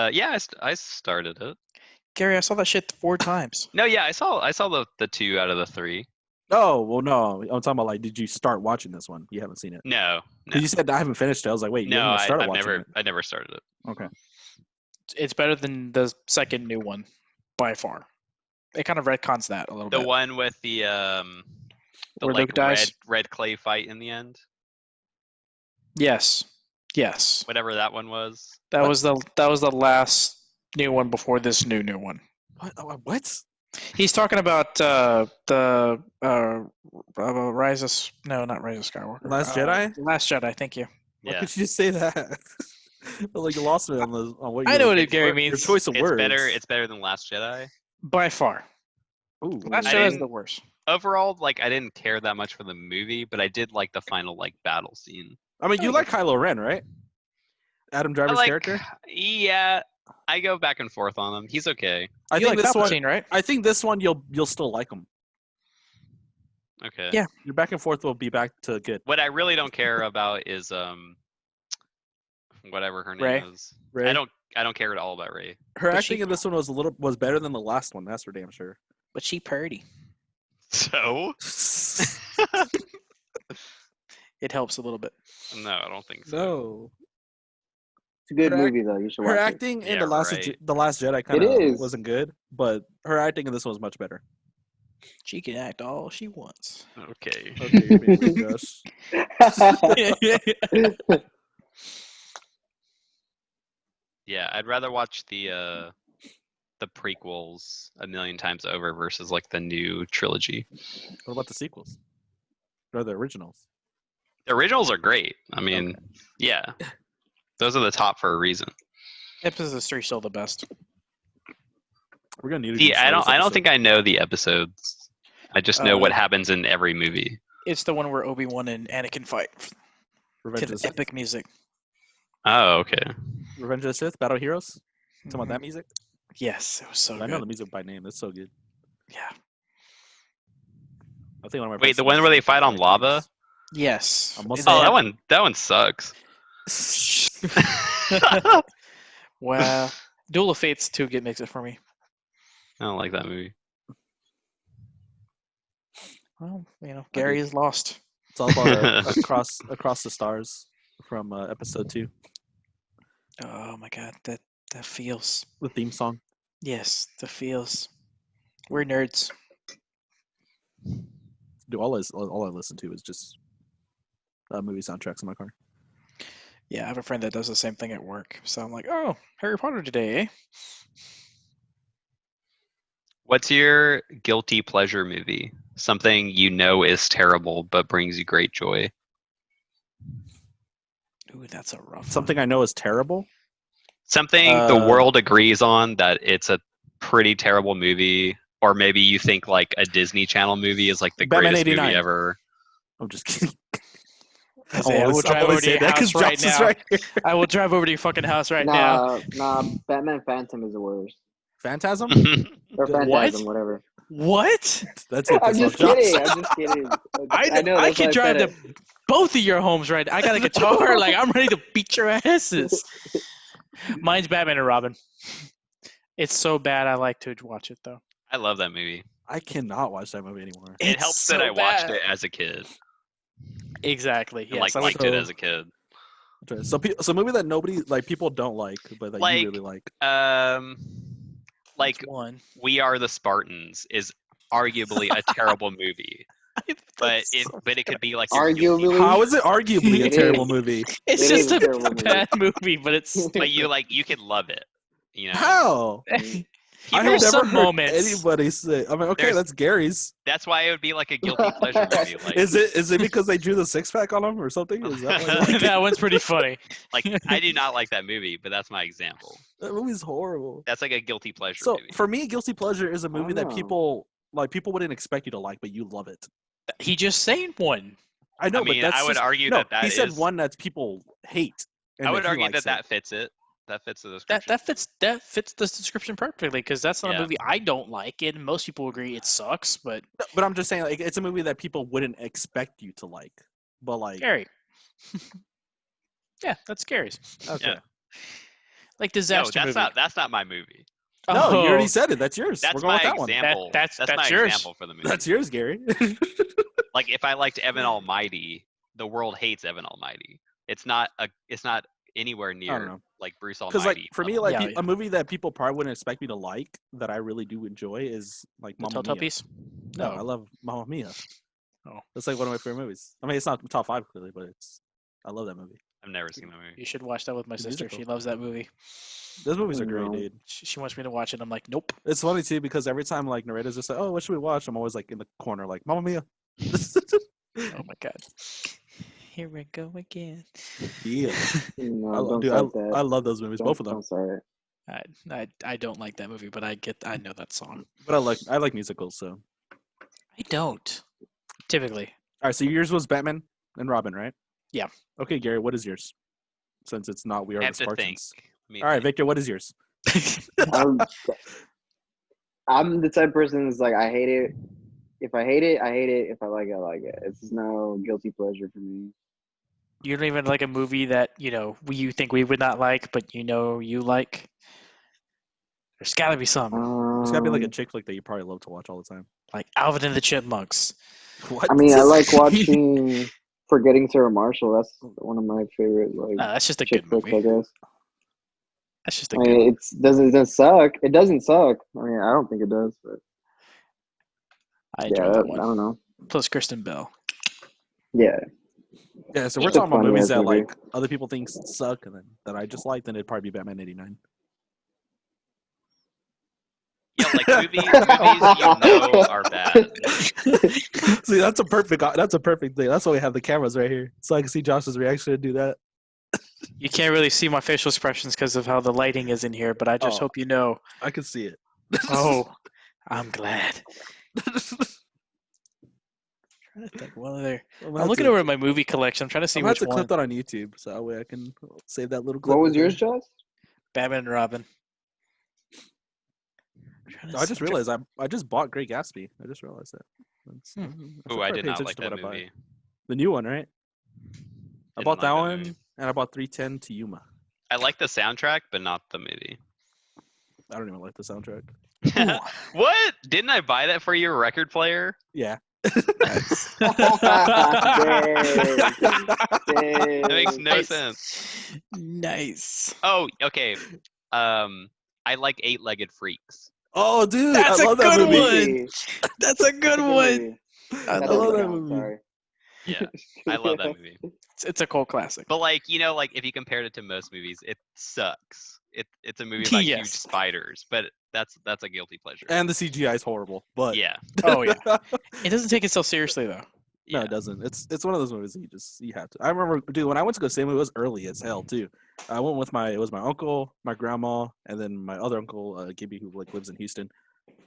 it? Yeah, I started it. Gary, I saw that shit 4 times. No, yeah, I saw the 2 out of the 3. Oh, well, no. I'm talking about like, did you start watching this one? You haven't seen it. No, Because you said I haven't finished it. I was like, wait, you no, haven't even started I've watching I never started it. it. Okay. It's better than the second new one, by far. It kind of retcons that a little The bit. one with the Where like Luke dies? red clay fight in the end, Yes. whatever that one was. That What? was the last new one before this new one. What? What? He's talking about the Rise of not Rise of Skywalker. Last Jedi? Last Jedi. Thank you. Why Yeah, could you just say that? Like you lost me on what you I know were- what Gary your means. choice of it's words. better. It's better than Last Jedi. By far, Ooh. Last I Jedi is didn't- the worst. Overall, like I didn't care that much for the movie, but I did like the final like battle scene. I mean, you like Kylo Ren, right? Adam I Driver's like, character. yeah, I go back and forth on him. He's okay. I You think like this one. Palpatine, right? I think this one you'll still like him. Okay. Yeah. Your back and forth will be back to good. What I really don't care about is whatever her name Ray. is. Ray. I don't care at all about Ray. Her But acting she- in this one was better than the last one. That's for damn sure. But she purdy. So It helps a little bit. no, I don't think so. No, It's a good Her act- movie though. You should her watch it. acting in Yeah, the last right. the Last Jedi kind It is. of wasn't good, but her acting in this one was much better. She can act all she wants. Okay. Okay, you're being weird, Josh. Yeah, I'd rather watch the prequels a million times over versus like the new trilogy. What about the sequels? Or the originals? The originals are great. I mean, yeah, those are the top for a reason. Episode 3 still the best. We're gonna need to. See, do I don't Star Wars think I know the episodes. I just know what happens in every movie. It's the one where Obi-Wan and Anakin fight Revenge to of the the Sith. epic music. Oh, okay. Revenge of the Sith, Battle Heroes. Talking about Mhm. that music. Yes, it was so I know the good. music by name. It's so good. Yeah. I think one of my Wait, friends the one where they fight on lava? Yes. I'm mostly- Oh, They that one sucks. have- Wow. Duel of Fates 2 makes it for me. I don't like that movie. Well, Gary is lost. It's all about across the stars from episode 2. Oh my god, that feels. The theme song. Yes, the feels. We're nerds. Do all I listen to is just movie soundtracks in my car. Yeah, I have a friend that does the same thing at work. So I'm like, oh, Harry Potter today, eh? What's your guilty pleasure movie? Something you know is terrible but brings you great joy. Ooh, that's a rough Something I know is terrible. Something the Uh, world agrees on that it's a pretty terrible movie, or maybe you think like a Disney Channel movie is like the Batman greatest 89. movie ever. I'm just kidding. Isaiah, I will I'm drive over always to your saying that because house right Josh is now. right here. I will drive over to your fucking house right now. Nah, Batman Phantom is the worst. Phantasm? Or Good. Phantasm, What? whatever. What? That's it. I'm That's all, just Josh. kidding. I'm just kidding. I know. I That's why could I said drive to it. both of your homes right now. I got a guitar. Like, I'm ready to beat your asses. Mine's Batman and Robin. It's so bad I like to watch it, though. I love that movie. I cannot watch that movie anymore. It It's helps so that I watched bad. it as a kid Exactly. and Yes. like I would, liked it So- as a kid. So, so a movie that nobody like people don't like, but that you Like, really like. Like one. We Are the Spartans is arguably a terrible movie, but it could be like your guilty. Arguably, How is it arguably a It terrible is. movie? It's It just is a a terrible movie. bad movie, but it's But you could love it. You know, How? I have There's never some heard moments. anybody say. I mean, okay, There's- that's Gary's. that's why it would be like a guilty pleasure movie. Like, Is it because they drew the six pack on him or something? Is that why you like it? That one's pretty funny. like I do not like that movie, but that's my example. That movie's horrible. That's like a guilty pleasure So movie. for me, guilty pleasure is a don't movie that know. people wouldn't expect you to like, but you love it. He just saying one. I know, I mean, but that's I would just, argue no, that he said is- one that people hate. And I would he argue likes that it. fits it. That fits the That description. that fits the description perfectly because that's not Yeah. a movie I don't like, and most people agree it sucks. But No, but I'm just saying, like, it's a movie that people wouldn't expect you to like. But like, scary. Yeah, that's Gary's. okay, Yeah. Like No, disaster movie. that's not my movie. no, you already Oh, said it. That's yours. That's We're going my with that one. example. That's my yours. example for the movie. That's yours, Gary. Like if I liked Evan Almighty, the world hates Evan Almighty. It's not anywhere near know. like Bruce Because Almighty. like for me, level. like Yeah, a movie that people probably wouldn't expect me to like that I really do enjoy is like the Mamma Telltale Mia. piece. No, I love Mamma Mia. Oh. That's like one of my favorite movies. I mean, it's not top 5 clearly, but I love that movie. I've never seen that movie. You should watch that with my The sister. musical. She loves that movie. Those movies are great, No. dude. She wants me to watch it. I'm like, nope. It's funny too because every time like narrators just like, "Oh, what should we watch?" I'm always like in the corner, like Mamma Mia. Oh my god. Here we go again. Yeah, No, I, don't dude, start that. I love those movies, both of them. Don't start I don't like that movie, but I know that song. But I like musicals. So, all I don't. Typically. right, so yours was Batman and Robin, right? Yeah. Okay, Gary, what is yours? Since it's not We Are I the have to think. Spartans. I mean, All right, Victor, what is yours? I'm the type of person that's like, I hate it. If I hate it, I hate it. If I like it, I like it. It's no guilty pleasure for me. You don't even like a movie that, you think we would not like, but you like? There's gotta be something. It's gotta be like a Um, chick flick that you probably love to watch all the time. Like Alvin and the Chipmunks. What? I mean, I like watching Forgetting Sarah Marshall. That's one of my favorite like That's just a chick good flicks, I movie. guess. That's just a I good mean, it doesn't suck. It doesn't suck. I mean, I don't think it does, but I enjoy yeah, that I one. don't know. Plus Kristen Bell. Yeah, Yeah, so we're It's a talking about funny movies ass that movie. like other people think suck and then that I just like, then it'd probably be Batman '89. yeah, like movies you know are bad. See, that's a perfect thing. That's why we have the cameras right here, so I can see Josh's reaction and do that. You can't really see my facial expressions because of how the lighting is in here, but I just Oh. hope you know. I can see it. Oh, I'm glad. Trying to think what other. I'm looking over at my movie collection. I'm trying to see I'm gonna have which to clip one. that on YouTube, so that way I can save that little clip. what was right yours, there. Josh? Batman and Robin. I just realized I just bought Great Gatsby. I just realized that. Hmm. should Ooh, I probably did pay not attention like to that what I buy. movie. The new one, right? I Didn't bought that like one, movie. and I bought 310 to Yuma. I like the soundtrack, but not the movie. I don't even like the soundtrack. What? Didn't I buy that for your record player? Yeah. That makes no Nice. sense. Nice. Oh, okay. I like Eight-Legged Freaks. Oh, dude, That's I a love that good movie. one. That's a good one. I I love love that. that movie. Sorry. Yeah, I love that movie. It's a cult classic. But like, like if you compared it to most movies, it sucks. It's a movie about huge Yes. spiders, but that's a guilty pleasure. And the CGI is horrible, but Yeah, Oh yeah. It doesn't take itself seriously though. No, yeah. it doesn't. It's one of those movies that you have to. I remember, dude, when I went to go see it, it was early as hell too. I went with my uncle, my grandma, and then my other uncle, Gibby, who like lives in Houston.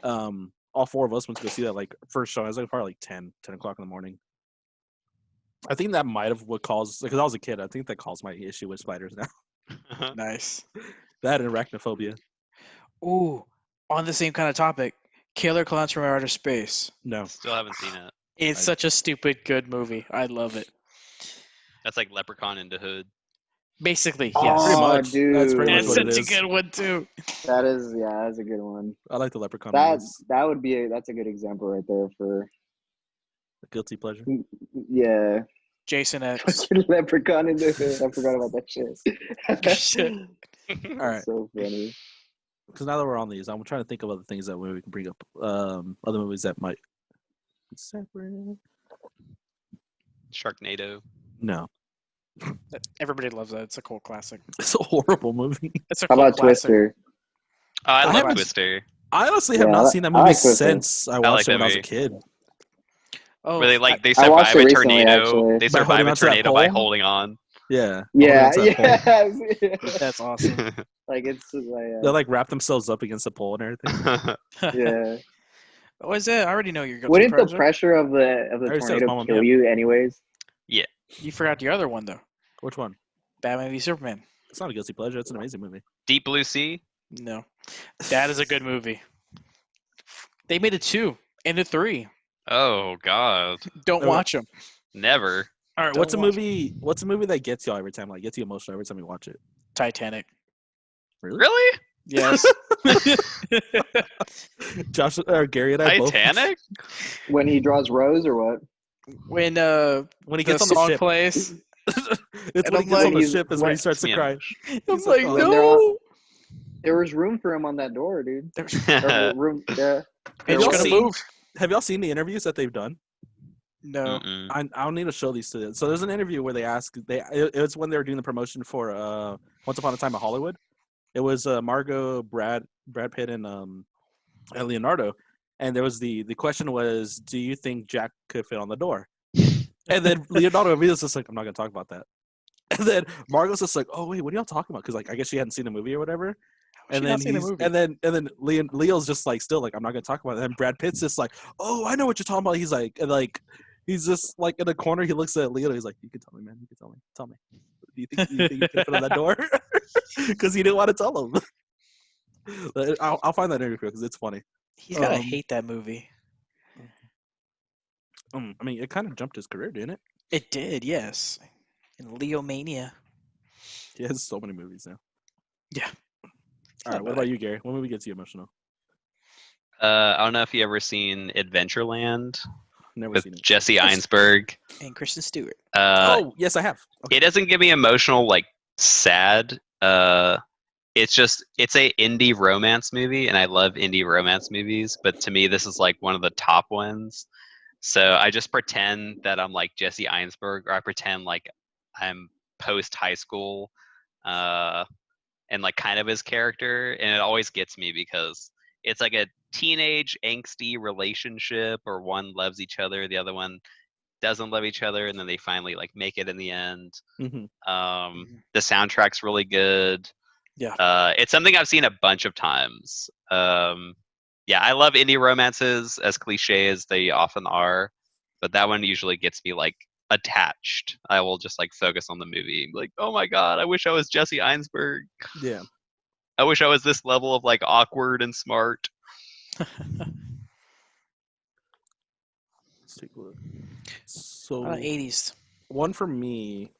All four of us went to go see that like first show. I was like probably like 10 o'clock in the morning. I think that might have what caused because I was a kid. I think that caused my issue with spiders now. Nice. That and arachnophobia. Ooh, on the same kind of topic, Killer Clowns from Outer Space. No, Still haven't seen it. It's such a stupid good movie. I love it. That's like Leprechaun into Hood. Basically, pretty yes. Oh, much. That's pretty much That's what dude. it such a is. good one too. That's a good one. I like the Leprechaun That movies. that would be that's a good example right there for A guilty pleasure. yeah. Jason X. Leprechaun in the Hood. I forgot about that shit. Shit. All right. So funny. Because now that we're on these, I'm trying to think of other things that we can bring up. Other movies that might be separate. Sharknado. No, Everybody loves that. It's a cult classic. it's a horrible movie. It's a How cult about classic. Twister? Oh, I love haven't- Twister. I honestly have Yeah, not I seen that like movie Twister. since I like watched it that when I was a movie. kid. Oh, Where they like they I watched survive it a recently, tornado. actually. They By survive holding a onto that tornado by pole? holding on. Yeah. Yeah, holding onto that pole. yes. that's awesome. Like it's like They like wrap themselves up against the pole and everything. yeah. What is it? I already know your guilty Wouldn't the pleasure. pressure of the I already said it was tornado Mamma kill Mia. you anyways? You forgot the other one though. Which one? Batman v Superman. It's not a guilty pleasure. It's an amazing movie. Deep Blue Sea. No, that is a good movie. They made a 2 and a 3. Oh God, Don't Oh, watch them. never. All right, Don't what's a watch movie? What's a movie that gets y'all every time? Like gets you emotional every time you watch it? Titanic. Really? Yes. Josh or Gary and I both. Titanic? When he draws Rose or what? when When he the gets on the song ship, plays, it's and when I'm he gets on the like- ship is when he starts to Yeah. cry. I'm He's like, like, when they're no. There was room for him on that door, dude. There's- Or room, yeah. It's y'all gonna seen- move. Have y'all seen the interviews that they've done? No. Mm-mm. I'll need to show these to you. So there's an interview where they ask it was when they were doing the promotion for Once Upon a Time in Hollywood. It was Margot, Brad Pitt, and Leonardo, and there was the question was, do you think Jack could fit on the door? And then Leonardo was just like, I'm not gonna talk about that. And then Margot's just like, oh wait, what are y'all talking about? Because like I guess she hadn't seen the movie or whatever. And then Leo's just like still like I'm not gonna talk about it. And Brad Pitt's just like, oh, I know what you're talking about. He's like, and like he's just like in the corner. He looks at Leo. He's like, you can tell me, man. You can tell me. Do you think you can fit on that door? Because he didn't want to tell him. I'll find that interview because it's funny. He's gotta Um, hate that movie. I mean, it kind of jumped his career, didn't it? It did, yes. In Leo Mania. He has so many movies now. Yeah. All right, what about you, Gary? What movie gets you emotional? I don't know if you ever seen Adventureland Never with seen it. Jesse Einsberg. And Kristen Stewart. Oh, yes, I have. Okay. It doesn't get me emotional, like sad. It's a indie romance movie, and I love indie romance movies. But to me, this is like one of the top ones. So I just pretend that I'm like Jesse Einsberg, or I pretend like I'm post high school, and like kind of his character, and it always gets me because it's like a teenage angsty relationship, or one loves each other, the other one doesn't love each other, and then they finally like make it in the end. Mhm. The soundtrack's really good. Yeah. It's something I've seen a bunch of times. Yeah, I love indie romances, as cliche as they often are, but that one usually gets me like attached. I will just like focus on the movie and be like, oh my god, I wish I was Jesse Einsberg. Yeah. I wish I was this level of like awkward and smart. Let's take a look. So 80s. one for me,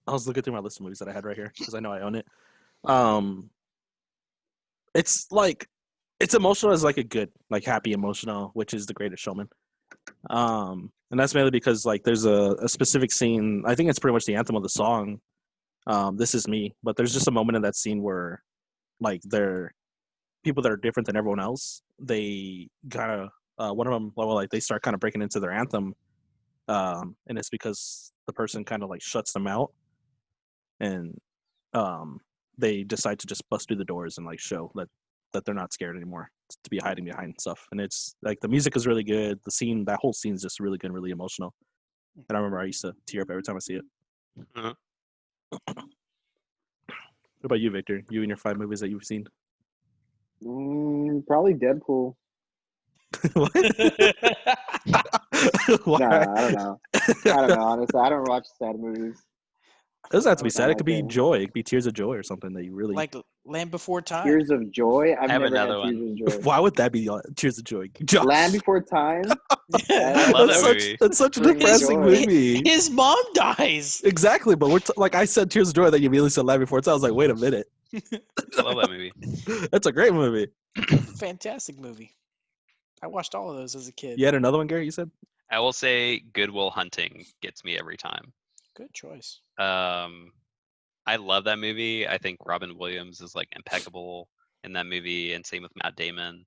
I was looking through my list of movies that I had right here because I know I own it. It's like it's emotional as like a good, like happy emotional, which is The Greatest Showman. And that's mainly because like there's a specific scene. I think it's pretty much the anthem of the song. This Is Me, but there's just a moment in that scene where like they're people that are different than everyone else. They kind of one of them, well, like they start kind of breaking into their anthem, and it's because the person kind of like shuts them out, and they decide to just bust through the doors and like show that they're not scared anymore to be hiding behind stuff. And it's like the music is really good. The scene, that whole scene is just really good, and really emotional. And I remember I used to tear up every time I see it. Mhm. What about you, Victor? You and your 5 movies that you've seen? Probably Deadpool. What? Why? Nah, I don't know. I don't know. Honestly, I don't watch sad movies. It doesn't have to be That's not sad. It my could be thing. joy. It could be tears of joy or something that you really. Like Land Before Time. Tears of Joy. I've I have never had another tears one. of joy. Why would that be tears of joy? Josh. Land Before Time. I love that's that such movie. that's such a Brings depressing joy. movie. His mom dies. Exactly, but we're like I said, tears of joy. That you immediately said Land Before Time. I was like, wait a minute, I love that movie. that's a great movie. Fantastic movie. I watched all of those as a kid. You had another one, Gary? You said I will say Good Will Hunting gets me every time. Good choice. I love that movie. I think Robin Williams is like impeccable in that movie, and same with Matt Damon.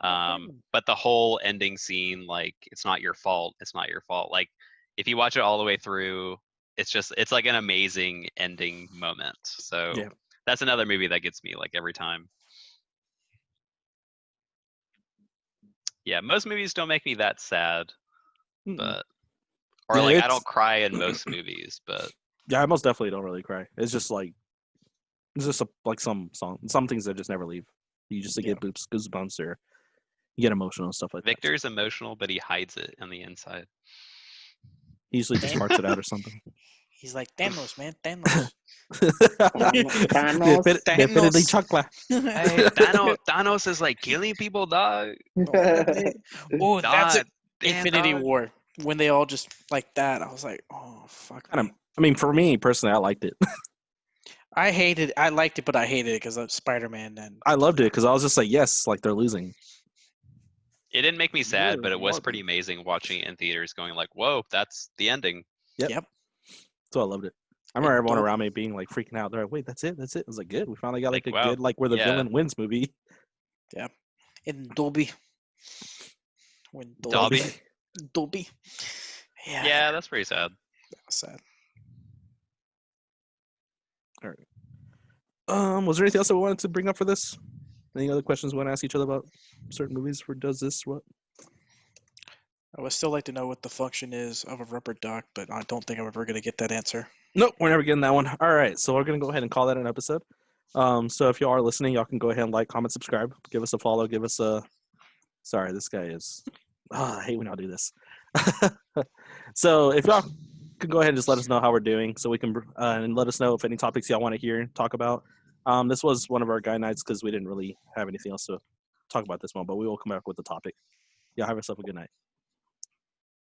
But the whole ending scene, like, it's not your fault. It's not your fault. Like, if you watch it all the way through, it's like an amazing ending moment. So Yeah. that's another movie that gets me like every time. Yeah, most movies don't make me that sad, Mm-mm. but or Yeah, like I it's- don't cry in most movies, but yeah, I most definitely don't really cry. It's just like like some things that just never leave. You just get goosebumps or you get emotional and stuff like that. Victor's emotional, but he hides it on the inside. He usually just farts it out or something. He's like Thanos, man. Thanos. Thanos. Definitely chocolate. Hey, Thanos is like killing people, dog. Oh, that's Dog, it. damn, Infinity dog. War. When they all just like that, I was like, oh fuck. Kind of. Me. I mean, for me personally, I liked it. I liked it, but I hated it because of Spider-Man. And I loved it because I was just like, yes, like they're losing. It didn't make me sad, You're but it was morbid. pretty amazing watching it in theaters, going like, "Whoa, that's the ending." Yep. So I loved it. I remember And everyone Dolby. around me being like freaking out. They're like, wait, that's it? That's it? I was like, good. We finally got like Like, a wow, good, like where the yeah. villain wins movie. In Dolby. When Dolby. Dolby. Yeah. Yeah, that's pretty sad. That was sad. Was there anything else that we wanted to bring up for this? Any other questions we want to ask each other about certain movies? For does this what? I would still like to know what the function is of a rubber duck, but I don't think I'm ever going to get that answer. Nope, we're never getting that one. All right, so we're gonna go ahead and call that an episode. So if y'all are listening, y'all can go ahead and like, comment, subscribe, give us a follow, give us a. Sorry, this guy is. I hate when y'all do this. So if y'all can go ahead and just let us know how we're doing, so we can and let us know if any topics y'all want to hear talk about. This was one of our guy nights because we didn't really have anything else to talk about this one, but we will come back with the topic. Y'all have yourself a good night.